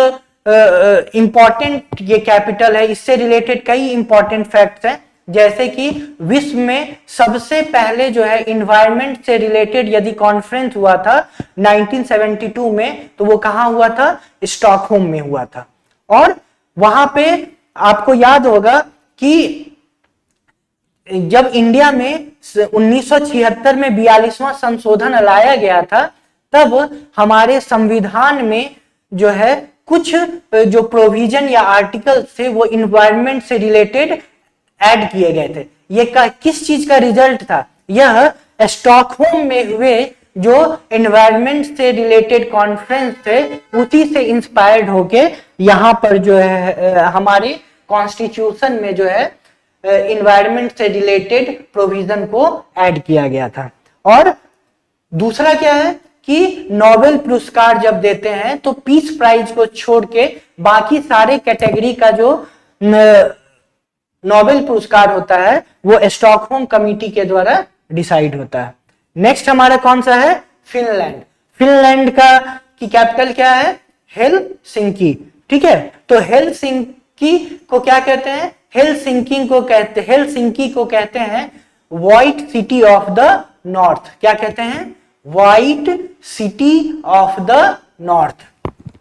इंपॉर्टेंट ये कैपिटल है, इससे रिलेटेड कई इंपॉर्टेंट फैक्ट्स हैं। जैसे कि विश्व में सबसे पहले जो है इन्वायरमेंट से रिलेटेड यदि कॉन्फ्रेंस हुआ था 1972 में, तो वो कहां हुआ था? स्टॉकहोम में हुआ था। और वहां पे आपको याद होगा कि जब इंडिया में 1976 में 42वां संशोधन लाया गया था, तब हमारे संविधान में जो है कुछ जो प्रोविजन या आर्टिकल थे वो इन्वायरमेंट से रिलेटेड ऐड किए गए थे। ये किस चीज का रिजल्ट था? यह स्टॉकहोम में हुए जो एनवायरनमेंट से रिलेटेड कॉन्फ्रेंस थे उसी से इंस्पायर्ड होके यहाँ पर जो है हमारे कॉन्स्टिट्यूशन में जो है एनवायरनमेंट से रिलेटेड प्रोविजन को ऐड किया गया था। और दूसरा क्या है कि नोबेल पुरस्कार जब देते हैं तो पीस प्राइज को छोड़ के बाकी सारे कैटेगरी का जो नोबेल पुरस्कार होता है वो स्टॉकहोम कमिटी के द्वारा डिसाइड होता है। नेक्स्ट हमारा कौन सा है, फिनलैंड। फिनलैंड का की कैपिटल क्या है, हेलसिंकी। ठीक है, तो हेलसिंकी को क्या कहते हैं, हेलसिंकी को कहते हैं white city of the north. क्या कहते हैं, white city of the north.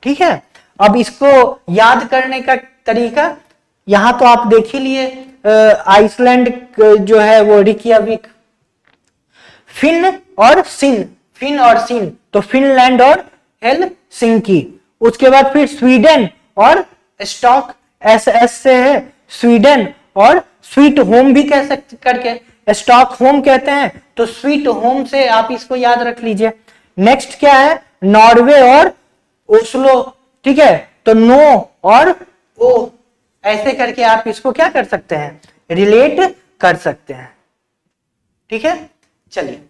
ठीक है, अब इसको याद करने का तरीका यहां तो आप देख ही लिए, आइसलैंड जो है वो रिकयाविक, फिन और सिन, तो फिनलैंड और हेलसिंकी। उसके बाद फिर स्वीडन और स्टॉक, एस से है स्वीडन, और स्वीट होम भी कह सकते करके स्टॉक होम कहते हैं, तो स्वीट होम से आप इसको याद रख लीजिए। नेक्स्ट क्या है, नॉर्वे और ओस्लो। ठीक है, तो नो और ओ ऐसे करके आप इसको क्या कर सकते हैं, रिलेट कर सकते हैं। ठीक है, चलिए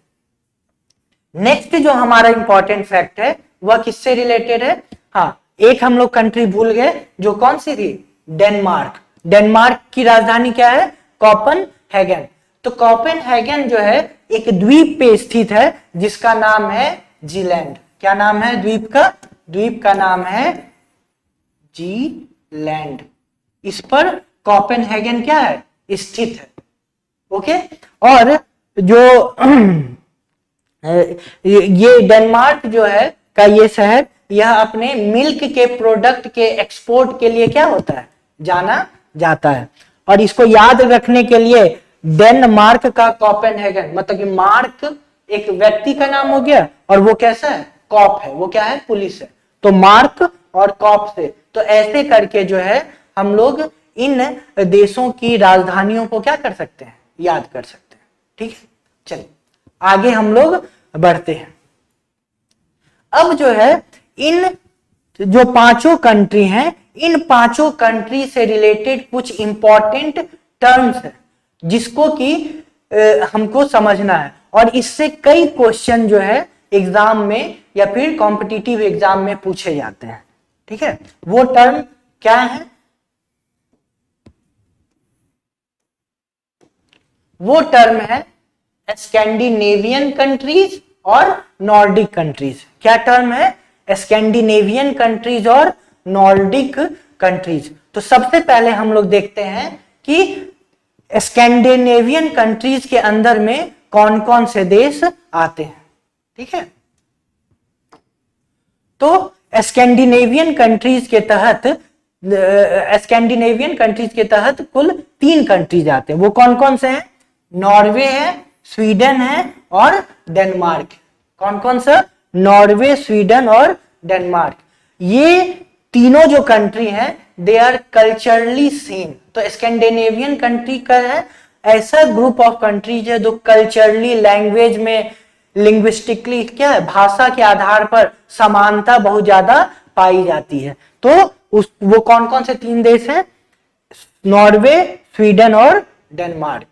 नेक्स्ट जो हमारा इंपॉर्टेंट फैक्ट है वह किससे रिलेटेड है, हाँ एक हम लोग कंट्री भूल गए, जो कौन सी थी, डेनमार्क। डेनमार्क की राजधानी क्या है, कोपेनहेगन। तो कोपेनहेगन जो है एक द्वीप पे स्थित है जिसका नाम है जीलैंड। क्या नाम है द्वीप का नाम है जीलैंड। इस पर कोपेनहेगन क्या है, स्थित है। ओके, और जो ये डेनमार्क जो है का ये शहर, यह अपने मिल्क के प्रोडक्ट के एक्सपोर्ट के लिए क्या होता है, जाना जाता है। और इसको याद रखने के लिए डेनमार्क का कोपेनहेगन, मतलब कि मार्क एक व्यक्ति का नाम हो गया और वो कैसा है, कॉप है, वो क्या है, पुलिस है। तो मार्क और कॉप से, तो ऐसे करके जो है हम लोग इन देशों की राजधानियों को क्या कर सकते हैं, याद कर सकते हैं। ठीक है, चलिए आगे हम लोग बढ़ते हैं। अब जो है इन जो पांचों कंट्री हैं, इन पांचों कंट्री से रिलेटेड कुछ इंपॉर्टेंट टर्म्स है जिसको कि हमको समझना है, और इससे कई क्वेश्चन जो है एग्जाम में या फिर कॉम्पिटिटिव एग्जाम में पूछे जाते हैं। ठीक है, वो टर्म क्या है, वो टर्म है स्कैंडिनेवियन कंट्रीज और नॉर्डिक कंट्रीज। क्या टर्म है, स्कैंडिनेवियन कंट्रीज और नॉर्डिक कंट्रीज। तो सबसे पहले हम लोग देखते हैं कि स्कैंडिनेवियन कंट्रीज के अंदर में कौन कौन से देश आते हैं। ठीक है, तो स्कैंडिनेवियन कंट्रीज के तहत कुल 3 कंट्रीज आते हैं। वो कौन कौन से हैं, नॉर्वे है, स्वीडन है और डेनमार्क। कौन कौन सा, नॉर्वे, स्वीडन और डेनमार्क। ये तीनों जो कंट्री हैं दे आर कल्चरली सेम। तो स्कैंडिनेवियन कंट्री का है ऐसा ग्रुप ऑफ कंट्रीज है जो कल्चरली, लैंग्वेज में, लिंग्विस्टिकली क्या है, भाषा के आधार पर समानता बहुत ज्यादा पाई जाती है। तो वो कौन कौन से 3 देश हैं, नॉर्वे, स्वीडन और डेनमार्क।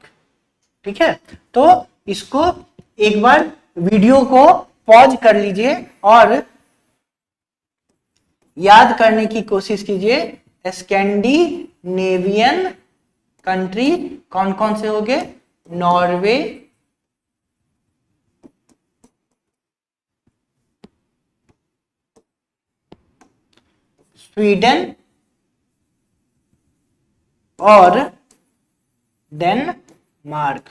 ठीक है, तो इसको एक बार वीडियो को पॉज कर लीजिए और याद करने की कोशिश कीजिए। स्कैंडिनेवियन कंट्री कौन कौन से हो गए, नॉर्वे, स्वीडन और डेनमार्क।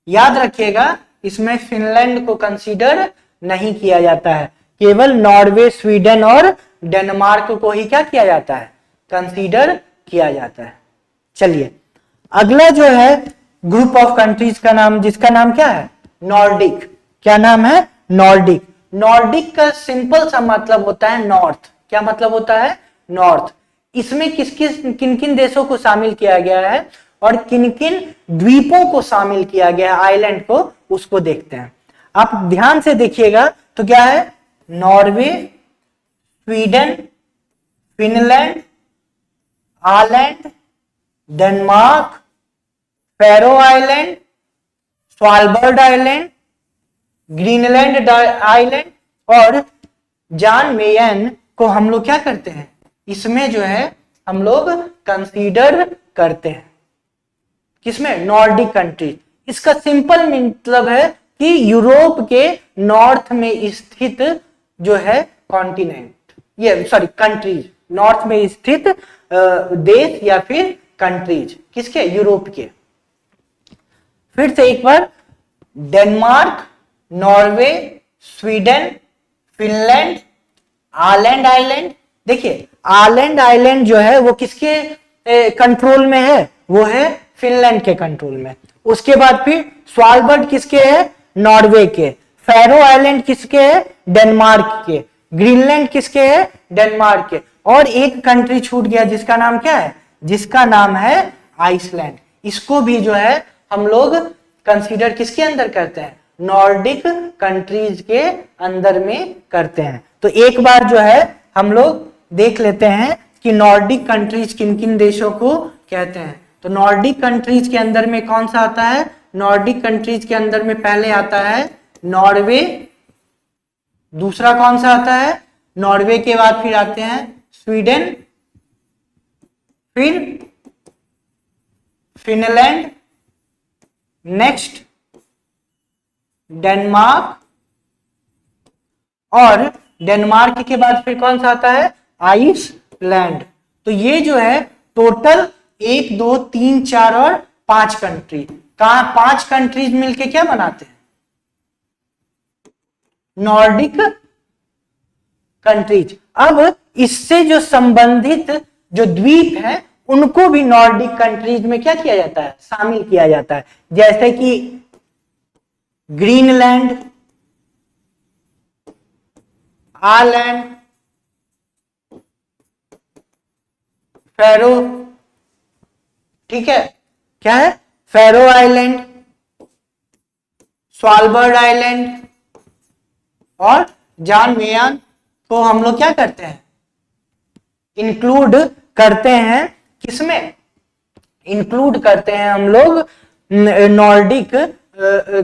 याद रखिएगा इसमें फिनलैंड को कंसीडर नहीं किया जाता है, केवल नॉर्वे, स्वीडन और डेनमार्क को ही क्या किया जाता है, कंसीडर किया जाता है। चलिए अगला जो है ग्रुप ऑफ कंट्रीज का नाम, जिसका नाम क्या है, नॉर्डिक। क्या नाम है, नॉर्डिक। नॉर्डिक का सिंपल सा मतलब होता है नॉर्थ। क्या मतलब होता है, नॉर्थ। इसमें किन किन देशों को शामिल किया गया है और किन किन द्वीपों को शामिल किया गया है, आइलैंड को, उसको देखते हैं। आप ध्यान से देखिएगा तो क्या है, Norway, Sweden, Finland, Aland, Denmark, Faroe Island, Svalbard Island, Greenland Island और जॉन मेयन को हम लोग क्या करते हैं, इसमें जो है हम लोग कंसीडर करते हैं। किसमें, नॉर्डिक कंट्री। इसका सिंपल मतलब है कि यूरोप के नॉर्थ में स्थित जो है कॉन्टिनेंट, ये सॉरी कंट्रीज, नॉर्थ में स्थित देश या फिर कंट्रीज, किसके, यूरोप के। फिर से एक बार, Denmark, Norway, Sweden, Finland, Aland Island. देखिए आलैंड आइलैंड जो है वो किसके कंट्रोल में है, वो है फिनलैंड के कंट्रोल में। उसके बाद फिर स्वालबर्ड किसके है, नॉर्वे के। फैरो आइलैंड किसके है, डेनमार्क के। ग्रीनलैंड किसके है, डेनमार्क के। और एक कंट्री छूट गया जिसका नाम क्या है, जिसका नाम है आइसलैंड। इसको भी जो है हम लोग कंसीडर किसके अंदर करते हैं, नॉर्डिक कंट्रीज के अंदर में करते हैं। तो एक बार जो है हम लोग देख लेते हैं कि नॉर्डिक कंट्रीज किन किन देशों को कहते हैं। तो नॉर्डिक कंट्रीज के अंदर में कौन सा आता है, नॉर्डिक कंट्रीज के अंदर में पहले आता है नॉर्वे। दूसरा कौन सा आता है, नॉर्वे के बाद फिर आते हैं स्वीडन, फिर फिनलैंड, नेक्स्ट डेनमार्क, और डेनमार्क के बाद फिर कौन सा आता है, आइसलैंड। तो ये जो है टोटल 1 2 3 4 और 5 कंट्री, कहा 5 कंट्रीज मिलके क्या बनाते हैं, नॉर्डिक कंट्रीज। अब इससे जो संबंधित जो द्वीप है उनको भी नॉर्डिक कंट्रीज में क्या किया जाता है, शामिल किया जाता है। जैसे कि ग्रीनलैंड, आलैंड, फैरो, ठीक है, क्या है, फैरो आइलैंड, स्वालबर्ड आइलैंड और जॉन मेयन को हम लोग क्या करते हैं, इंक्लूड करते हैं। किसमें इंक्लूड करते हैं हम लोग, नॉर्डिक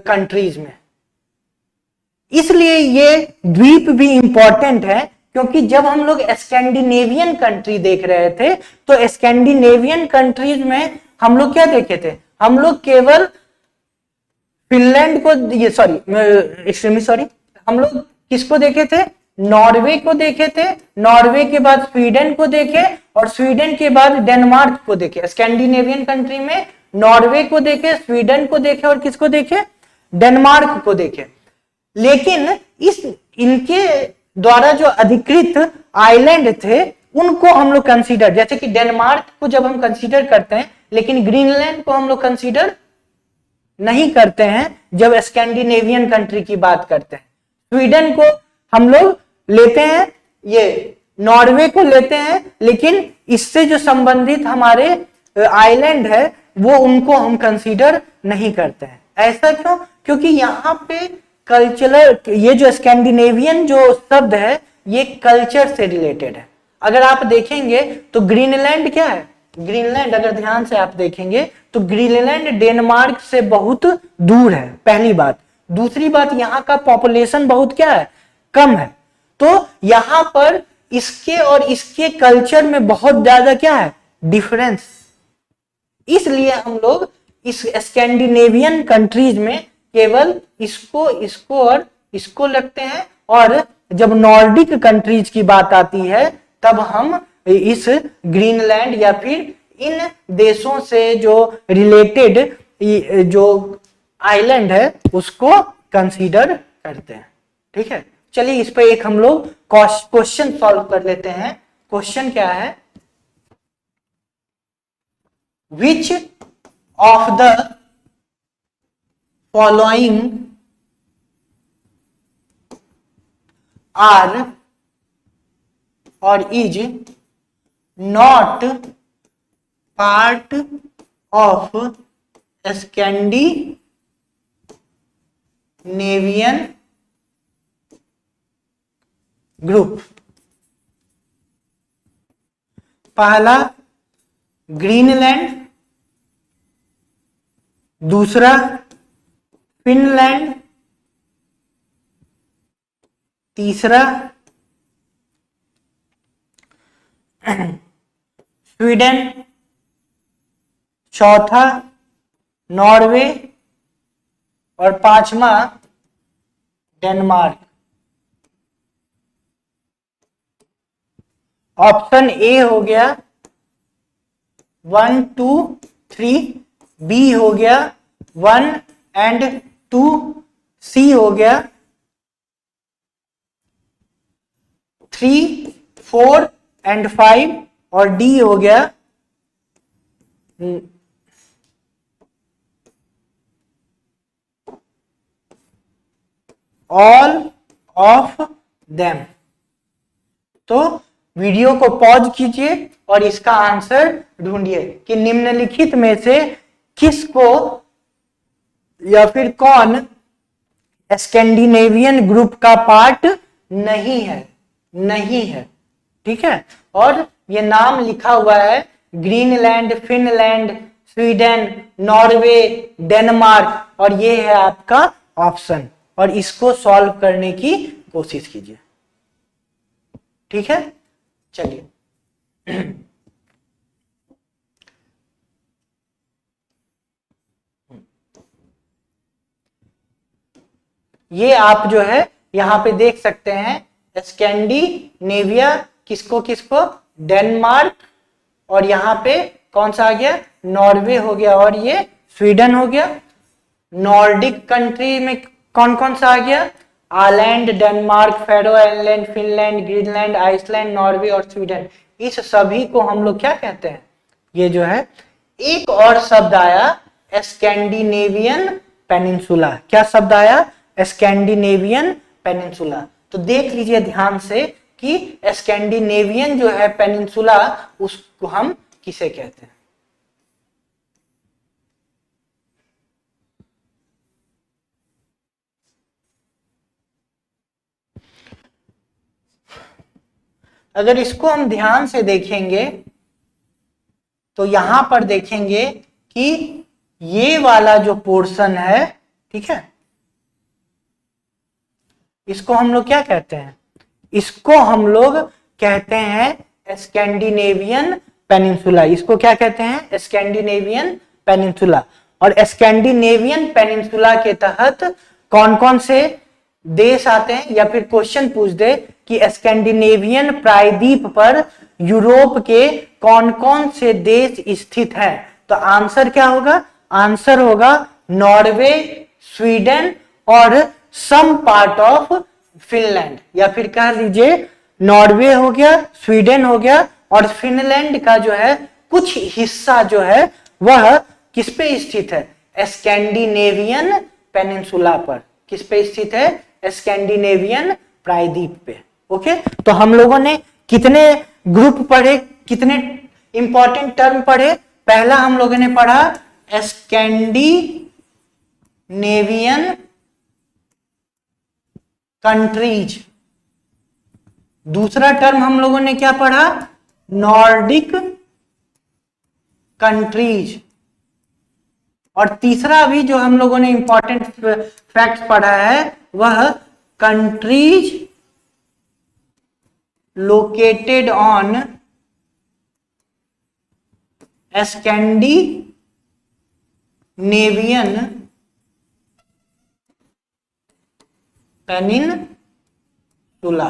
कंट्रीज में। इसलिए ये द्वीप भी इंपॉर्टेंट है, क्योंकि जब हम लोग स्कैंडिनेवियन कंट्री देख रहे थे तो स्कैंडिनेवियन कंट्रीज में हम लोग क्या देखे थे, हम लोग केवल फिनलैंड को, ये सॉरी एक्सट्रीमली सॉरी, हम लोग किसको देखे थे, नॉर्वे को देखे थे। नॉर्वे के बाद स्वीडन को देखे और स्वीडन के बाद डेनमार्क को देखे। स्कैंडिनेवियन कंट्री में नॉर्वे को देखे, स्वीडन को देखे और किसको देखे, डेनमार्क को देखे। लेकिन इस इनके द्वारा जो अधिकृत आइलैंड थे उनको हम लोग कंसीडर, जैसे कि डेनमार्क को जब हम कंसीडर करते हैं, लेकिन ग्रीनलैंड को हम लोग कंसीडर नहीं करते हैं जब स्कैंडिनेवियन कंट्री की बात करते हैं। स्वीडन को हम लोग लेते हैं, ये नॉर्वे को लेते हैं, लेकिन इससे जो संबंधित हमारे आइलैंड है वो उनको हम कंसीडर नहीं करते हैं। ऐसा क्यों, क्योंकि यहाँ पे कल्चरल, ये जो स्कैंडिनेवियन जो शब्द है ये कल्चर से रिलेटेड है। अगर आप देखेंगे तो ग्रीनलैंड क्या है, ग्रीनलैंड अगर ध्यान से आप देखेंगे तो ग्रीनलैंड डेनमार्क से बहुत दूर है, पहली बात। दूसरी बात, यहाँ का पॉपुलेशन बहुत क्या है, कम है। तो यहाँ पर इसके और इसके कल्चर में बहुत ज्यादा क्या है, डिफरेंस। इसलिए हम लोग इस स्कैंडिनेवियन कंट्रीज में केवल इसको और इसको लगते हैं, और जब नॉर्डिक कंट्रीज की बात आती है तब हम इस ग्रीनलैंड या फिर इन देशों से जो रिलेटेड जो आइलैंड है उसको कंसीडर करते हैं। ठीक है, चलिए इस पे एक हम लोग क्वेश्चन सॉल्व कर लेते हैं। क्वेश्चन क्या है, which of the following are और is not part of Scandinavian group. पहला ग्रीनलैंड, दूसरा फिनलैंड, तीसरा स्वीडन, चौथा नॉर्वे और पांचवा डेनमार्क। ऑप्शन ए हो गया 1 2 3, बी हो गया 1 एंड 2, सी हो गया 3 4 एंड 5 और डी हो गया ऑल ऑफ देम। तो वीडियो को पॉज कीजिए और इसका आंसर ढूंढिए कि निम्नलिखित में से किसको या फिर कौन स्कैंडिनेवियन ग्रुप का पार्ट नहीं है, नहीं है। ठीक है, और ये नाम लिखा हुआ है Greenland, Finland, Sweden, Norway, Denmark, और ये है आपका ऑप्शन, और इसको सॉल्व करने की कोशिश कीजिए। ठीक है, चलिए ये आप जो है यहां पे देख सकते हैं स्कैंडिनेविया किसको किसको, डेनमार्क, और यहां पे कौन सा आ गया, नॉर्वे हो गया, और ये स्वीडन हो गया। नॉर्डिक कंट्री में कौन कौन सा आ गया, island, Denmark, Faroe Island, Finland, Greenland, Iceland, Norway और स्वीडन। इस सभी को हम लोग क्या कहते हैं, ये जो है एक और शब्द आया स्कैंडिनेवियन पेनिनसुला। क्या शब्द आया, स्कैंडिनेवियन पेनिनसुला। तो देख लीजिए ध्यान से कि स्कैंडिनेवियन जो है पेनिनसुला, उसको हम किसे कहते हैं। अगर इसको हम ध्यान से देखेंगे तो यहां पर देखेंगे कि ये वाला जो पोर्शन है, ठीक है, इसको हम लोग क्या कहते हैं, इसको हम लोग कहते हैं स्कैंडिनेवियन पेनिनसुला। इसको क्या कहते हैं, स्कैंडिनेवियन पेनिनसुला। और स्कैंडिनेवियन पेनिनसुला के तहत कौन कौन से देश आते हैं, या फिर क्वेश्चन पूछ दे कि स्कैंडिनेवियन प्रायद्वीप पर यूरोप के कौन कौन से देश स्थित हैं, तो आंसर क्या होगा, आंसर होगा नॉर्वे, स्वीडन और सम पार्ट ऑफ फिनलैंड। या फिर कह लीजिए नॉर्वे हो गया, स्वीडन हो गया, और फिनलैंड का जो है कुछ हिस्सा जो है वह किस पे स्थित है, स्कैंडिनेवियन पेनिनसुला पर। किस पे स्थित है, स्कैंडिनेवियन प्रायद्वीप पे। ओके, तो हम लोगों ने कितने ग्रुप पढ़े, कितने इंपॉर्टेंट टर्म पढ़े। पहला हम लोगों ने पढ़ा स्कैंडिनेवियन कंट्रीज। दूसरा टर्म हम लोगों ने क्या पढ़ा, नॉर्डिक कंट्रीज। और तीसरा भी जो हम लोगों ने इंपॉर्टेंट फैक्ट पढ़ा है वह countries located on Scandinavian peninsula.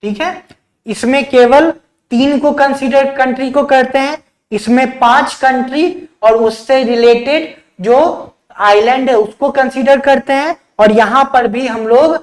ठीक है, इसमें केवल 3 को कंसीडर कंट्री को करते हैं, इसमें 5 कंट्री और उससे रिलेटेड जो आइलैंड है उसको कंसीडर करते हैं। और यहां पर भी हम लोग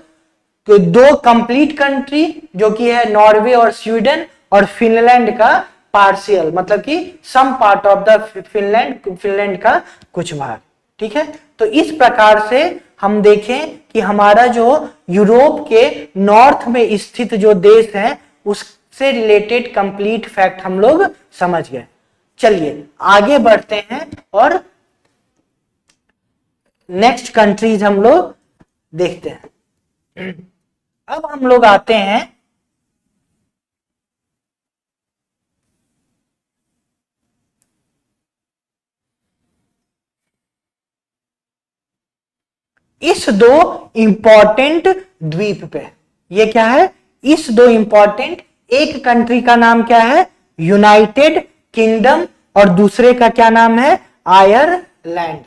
2 कंप्लीट कंट्री जो कि है नॉर्वे और स्वीडन, और फिनलैंड का पार्शियल, मतलब कि some part of the Finland का कुछ भाग। ठीक है, तो इस प्रकार से हम देखें कि हमारा जो यूरोप के नॉर्थ में स्थित जो देश है उससे रिलेटेड कंप्लीट फैक्ट हम लोग समझ गए। चलिए आगे बढ़ते हैं और नेक्स्ट कंट्रीज हम लोग देखते हैं। अब हम लोग आते हैं इस दो इंपॉर्टेंट द्वीप पे। ये क्या है? इस दो इंपॉर्टेंट, एक कंट्री का नाम क्या है? यूनाइटेड किंगडम, और दूसरे का क्या नाम है? आयरलैंड।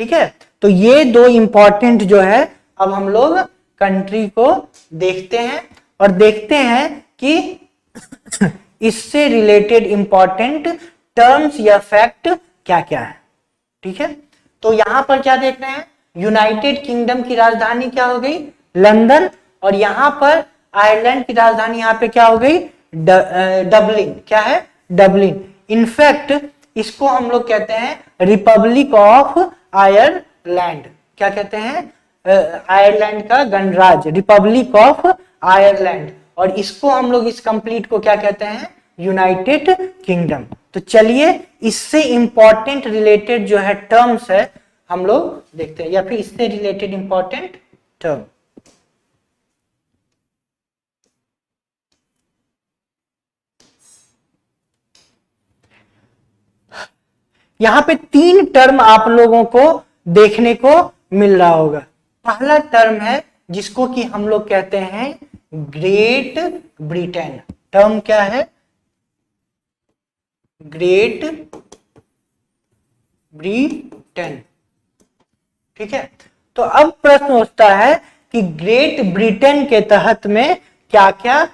ठीक है, तो ये दो इंपॉर्टेंट जो है, अब हम लोग कंट्री को देखते हैं और देखते हैं कि इससे रिलेटेड इंपॉर्टेंट टर्म्स या फैक्ट क्या क्या है। ठीक है, तो यहां पर क्या देख रहे हैं? यूनाइटेड किंगडम की राजधानी क्या हो गई? लंदन। और यहां पर आयरलैंड की राजधानी यहां पे क्या हो गई? डबलिन। क्या है? डबलिन। इनफैक्ट इसको हम लोग कहते हैं रिपब्लिक ऑफ आयरलैंड। क्या कहते हैं? आयरलैंड का गणराज्य, रिपब्लिक ऑफ आयरलैंड। और इसको हम लोग, इस कंप्लीट को क्या कहते हैं? United kingdom. तो चलिए इससे इंपॉर्टेंट रिलेटेड जो है टर्म्स है हम लोग देखते हैं, या फिर इससे रिलेटेड इंपॉर्टेंट टर्म। यहां पे 3 टर्म आप लोगों को देखने को मिल रहा होगा। पहला टर्म है जिसको कि हम लोग कहते हैं ग्रेट ब्रिटेन। टर्म क्या है? Great Britain. ठीक है, तो अब प्रश्न उठता है कि ग्रेट ब्रिटेन के तहत में क्या क्या,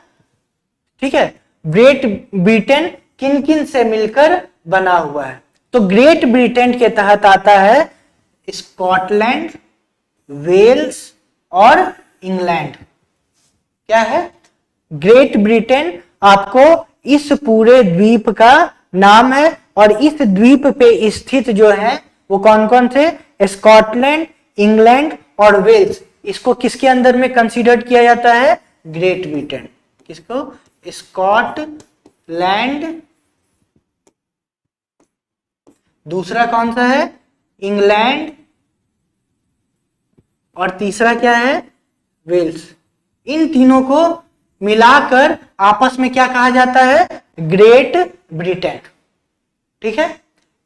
ठीक है, ग्रेट ब्रिटेन किन किन से मिलकर बना हुआ है? तो ग्रेट ब्रिटेन के तहत आता है स्कॉटलैंड, वेल्स और इंग्लैंड। क्या है? ग्रेट ब्रिटेन आपको इस पूरे द्वीप का नाम है, और इस द्वीप पे स्थित जो है वो कौन कौन से? स्कॉटलैंड, इंग्लैंड और वेल्स। इसको किसके अंदर में कंसीडर किया जाता है? Great Britain. किसको? स्कॉटलैंड, दूसरा कौन सा है? इंग्लैंड, और तीसरा क्या है? वेल्स। इन तीनों को मिलाकर आपस में क्या कहा जाता है? Great Britain. ठीक है,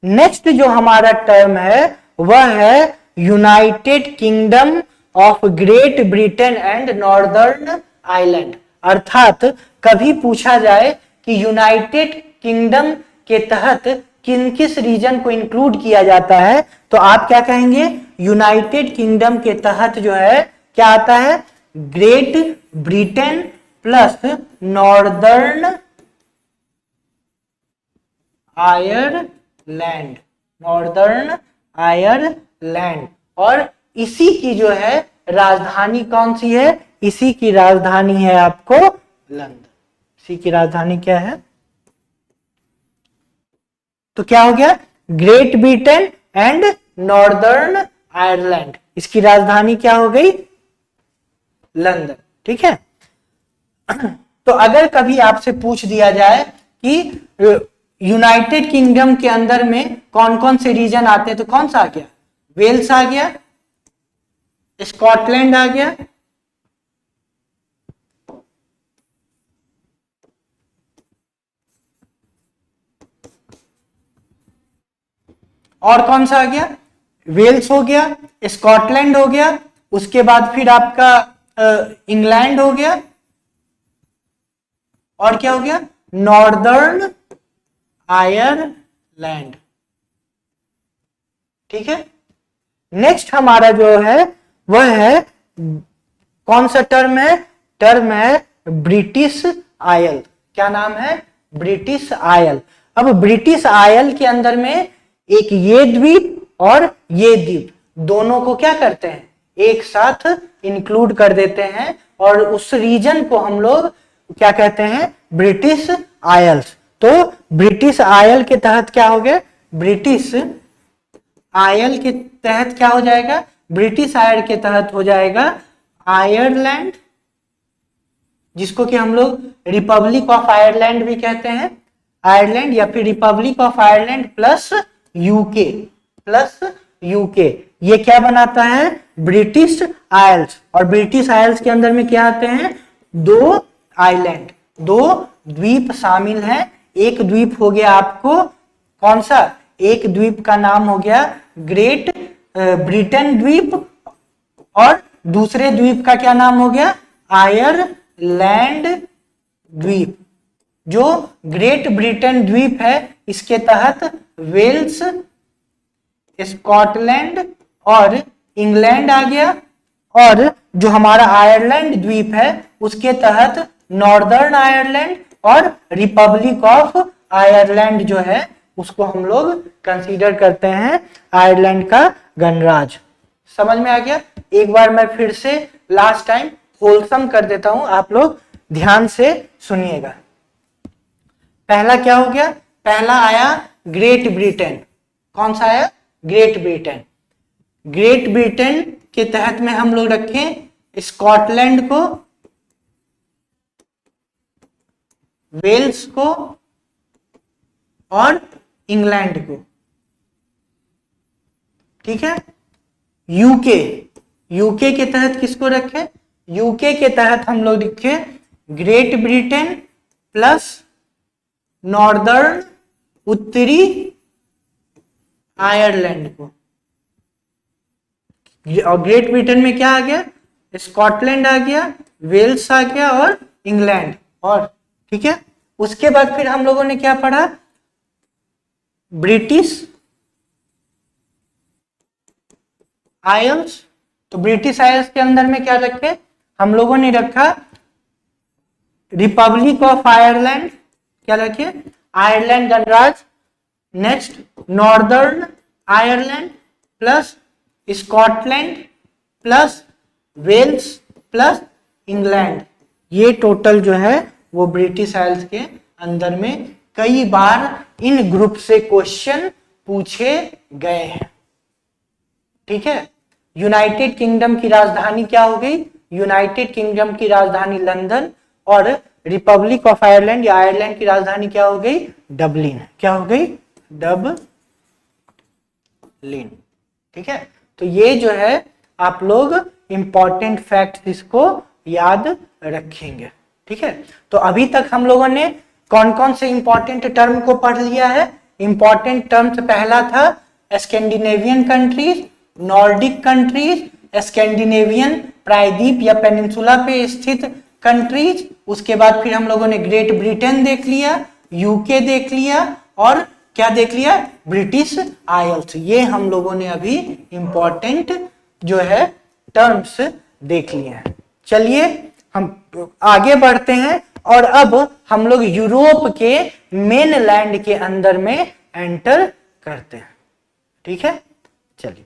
नेक्स्ट जो हमारा टर्म है वह है United kingdom of great Britain and northern island. अर्थात कभी पूछा जाए कि यूनाइटेड किंगडम के तहत किन किस रीजन को इंक्लूड किया जाता है, तो आप क्या कहेंगे? यूनाइटेड किंगडम के तहत जो है क्या आता है? Great Britain plus northern Ireland, northern Ireland. और इसी की जो है राजधानी कौन सी है? इसी की राजधानी है आपको लंदन। इसी की राजधानी क्या है? तो क्या हो गया? Great Britain and northern Ireland, इसकी राजधानी क्या हो गई? लंदन। ठीक है, तो अगर कभी आपसे पूछ दिया जाए कि यूनाइटेड किंगडम के अंदर में कौन कौन से रीजन आते हैं, तो कौन सा आ गया? वेल्स आ गया, स्कॉटलैंड आ गया, और कौन सा आ गया? वेल्स हो गया, स्कॉटलैंड हो गया, उसके बाद फिर आपका इंग्लैंड हो गया, और क्या हो गया? Northern Ireland. ठीक है, नेक्स्ट हमारा जो है वह है कौन सा टर्म है? टर्म है ब्रिटिश आयल। क्या नाम है? British oil. अब ब्रिटिश आयल के अंदर में एक ये द्वीप और ये द्वीप, दोनों को क्या करते हैं? एक साथ इंक्लूड कर देते हैं, और उस रीजन को हम लोग क्या कहते हैं? British Isles. तो ब्रिटिश आयल के तहत क्या हो गया? ब्रिटिश आयल के तहत क्या हो जाएगा? ब्रिटिश आयल के तहत हो जाएगा आयरलैंड, जिसको कि हम लोग रिपब्लिक ऑफ आयरलैंड भी कहते हैं, आयरलैंड, या फिर Republic of Ireland plus UK, plus UK. ये क्या बनाता है, ब्रिटिश आइल्स। और ब्रिटिश आइल्स के अंदर में क्या आते हैं, 2 आइलैंड, 2 द्वीप शामिल हैं। एक द्वीप हो गया आपको कौन सा, एक द्वीप का नाम हो गया ग्रेट ब्रिटेन द्वीप, और दूसरे द्वीप का क्या नाम हो गया, आयरलैंड द्वीप। जो ग्रेट ब्रिटेन द्वीप है इसके तहत वेल्स, स्कॉटलैंड और इंग्लैंड आ गया, और जो हमारा आयरलैंड द्वीप है उसके तहत नॉर्दर्न आयरलैंड और रिपब्लिक ऑफ आयरलैंड जो है उसको हम लोग कंसीडर करते हैं आयरलैंड का गणराज्य। समझ में आ गया। एक बार मैं फिर से लास्ट टाइम होलसम कर देता हूं, आप लोग ध्यान से सुनिएगा। पहला क्या हो गया, पहला आया ग्रेट ब्रिटेन। कौन सा आया, ग्रेट ब्रिटेन। ग्रेट ब्रिटेन के तहत में हम लोग रखें स्कॉटलैंड को, वेल्स को और इंग्लैंड को। ठीक है। यूके, यूके के तहत किसको रखें, यूके के तहत हम लोग लिखे ग्रेट ब्रिटेन प्लस नॉर्दर्न, उत्तरी आयरलैंड को। और ग्रेट ब्रिटेन में क्या आ गया, स्कॉटलैंड आ गया, वेल्स आ गया और इंग्लैंड। और ठीक है, उसके बाद फिर हम लोगों ने क्या पढ़ा, ब्रिटिश आइल्स। तो ब्रिटिश आइल्स के अंदर में क्या रखे, हम लोगों ने रखा रिपब्लिक ऑफ आयरलैंड, क्या रखे, आयरलैंड गणराज्य। Next northern Ireland plus Scotland plus Wales plus England. ये टोटल जो है वो ब्रिटिश आइल्स के अंदर में कई बार इन ग्रुप से क्वेश्चन पूछे गए हैं। ठीक है। यूनाइटेड किंगडम की राजधानी क्या हो गई, यूनाइटेड किंगडम की राजधानी लंदन, और रिपब्लिक ऑफ आयरलैंड या आयरलैंड की राजधानी क्या हो गई, डबलिन। क्या हो गई, डबलिन। ठीक है। तो ये जो है आप लोग इंपॉर्टेंट फैक्ट इसको याद रखेंगे। ठीक है। तो अभी तक हम लोगों ने कौन कौन से इंपॉर्टेंट टर्म को पढ़ लिया है। इंपॉर्टेंट टर्म्स पहला था Scandinavian countries, Nordic countries, Scandinavian प्रायद्वीप या पेनिनसुला पे स्थित कंट्रीज। उसके बाद फिर हम लोगों ने ग्रेट ब्रिटेन देख लिया, यूके देख लिया, और क्या देख लिया, ब्रिटिश आइल्स। ये हम लोगों ने अभी इंपॉर्टेंट जो है टर्म्स देख लिए हैं। चलिए हम आगे बढ़ते हैं और अब हम लोग यूरोप के मेन लैंड के अंदर में एंटर करते हैं। ठीक है, चलिए।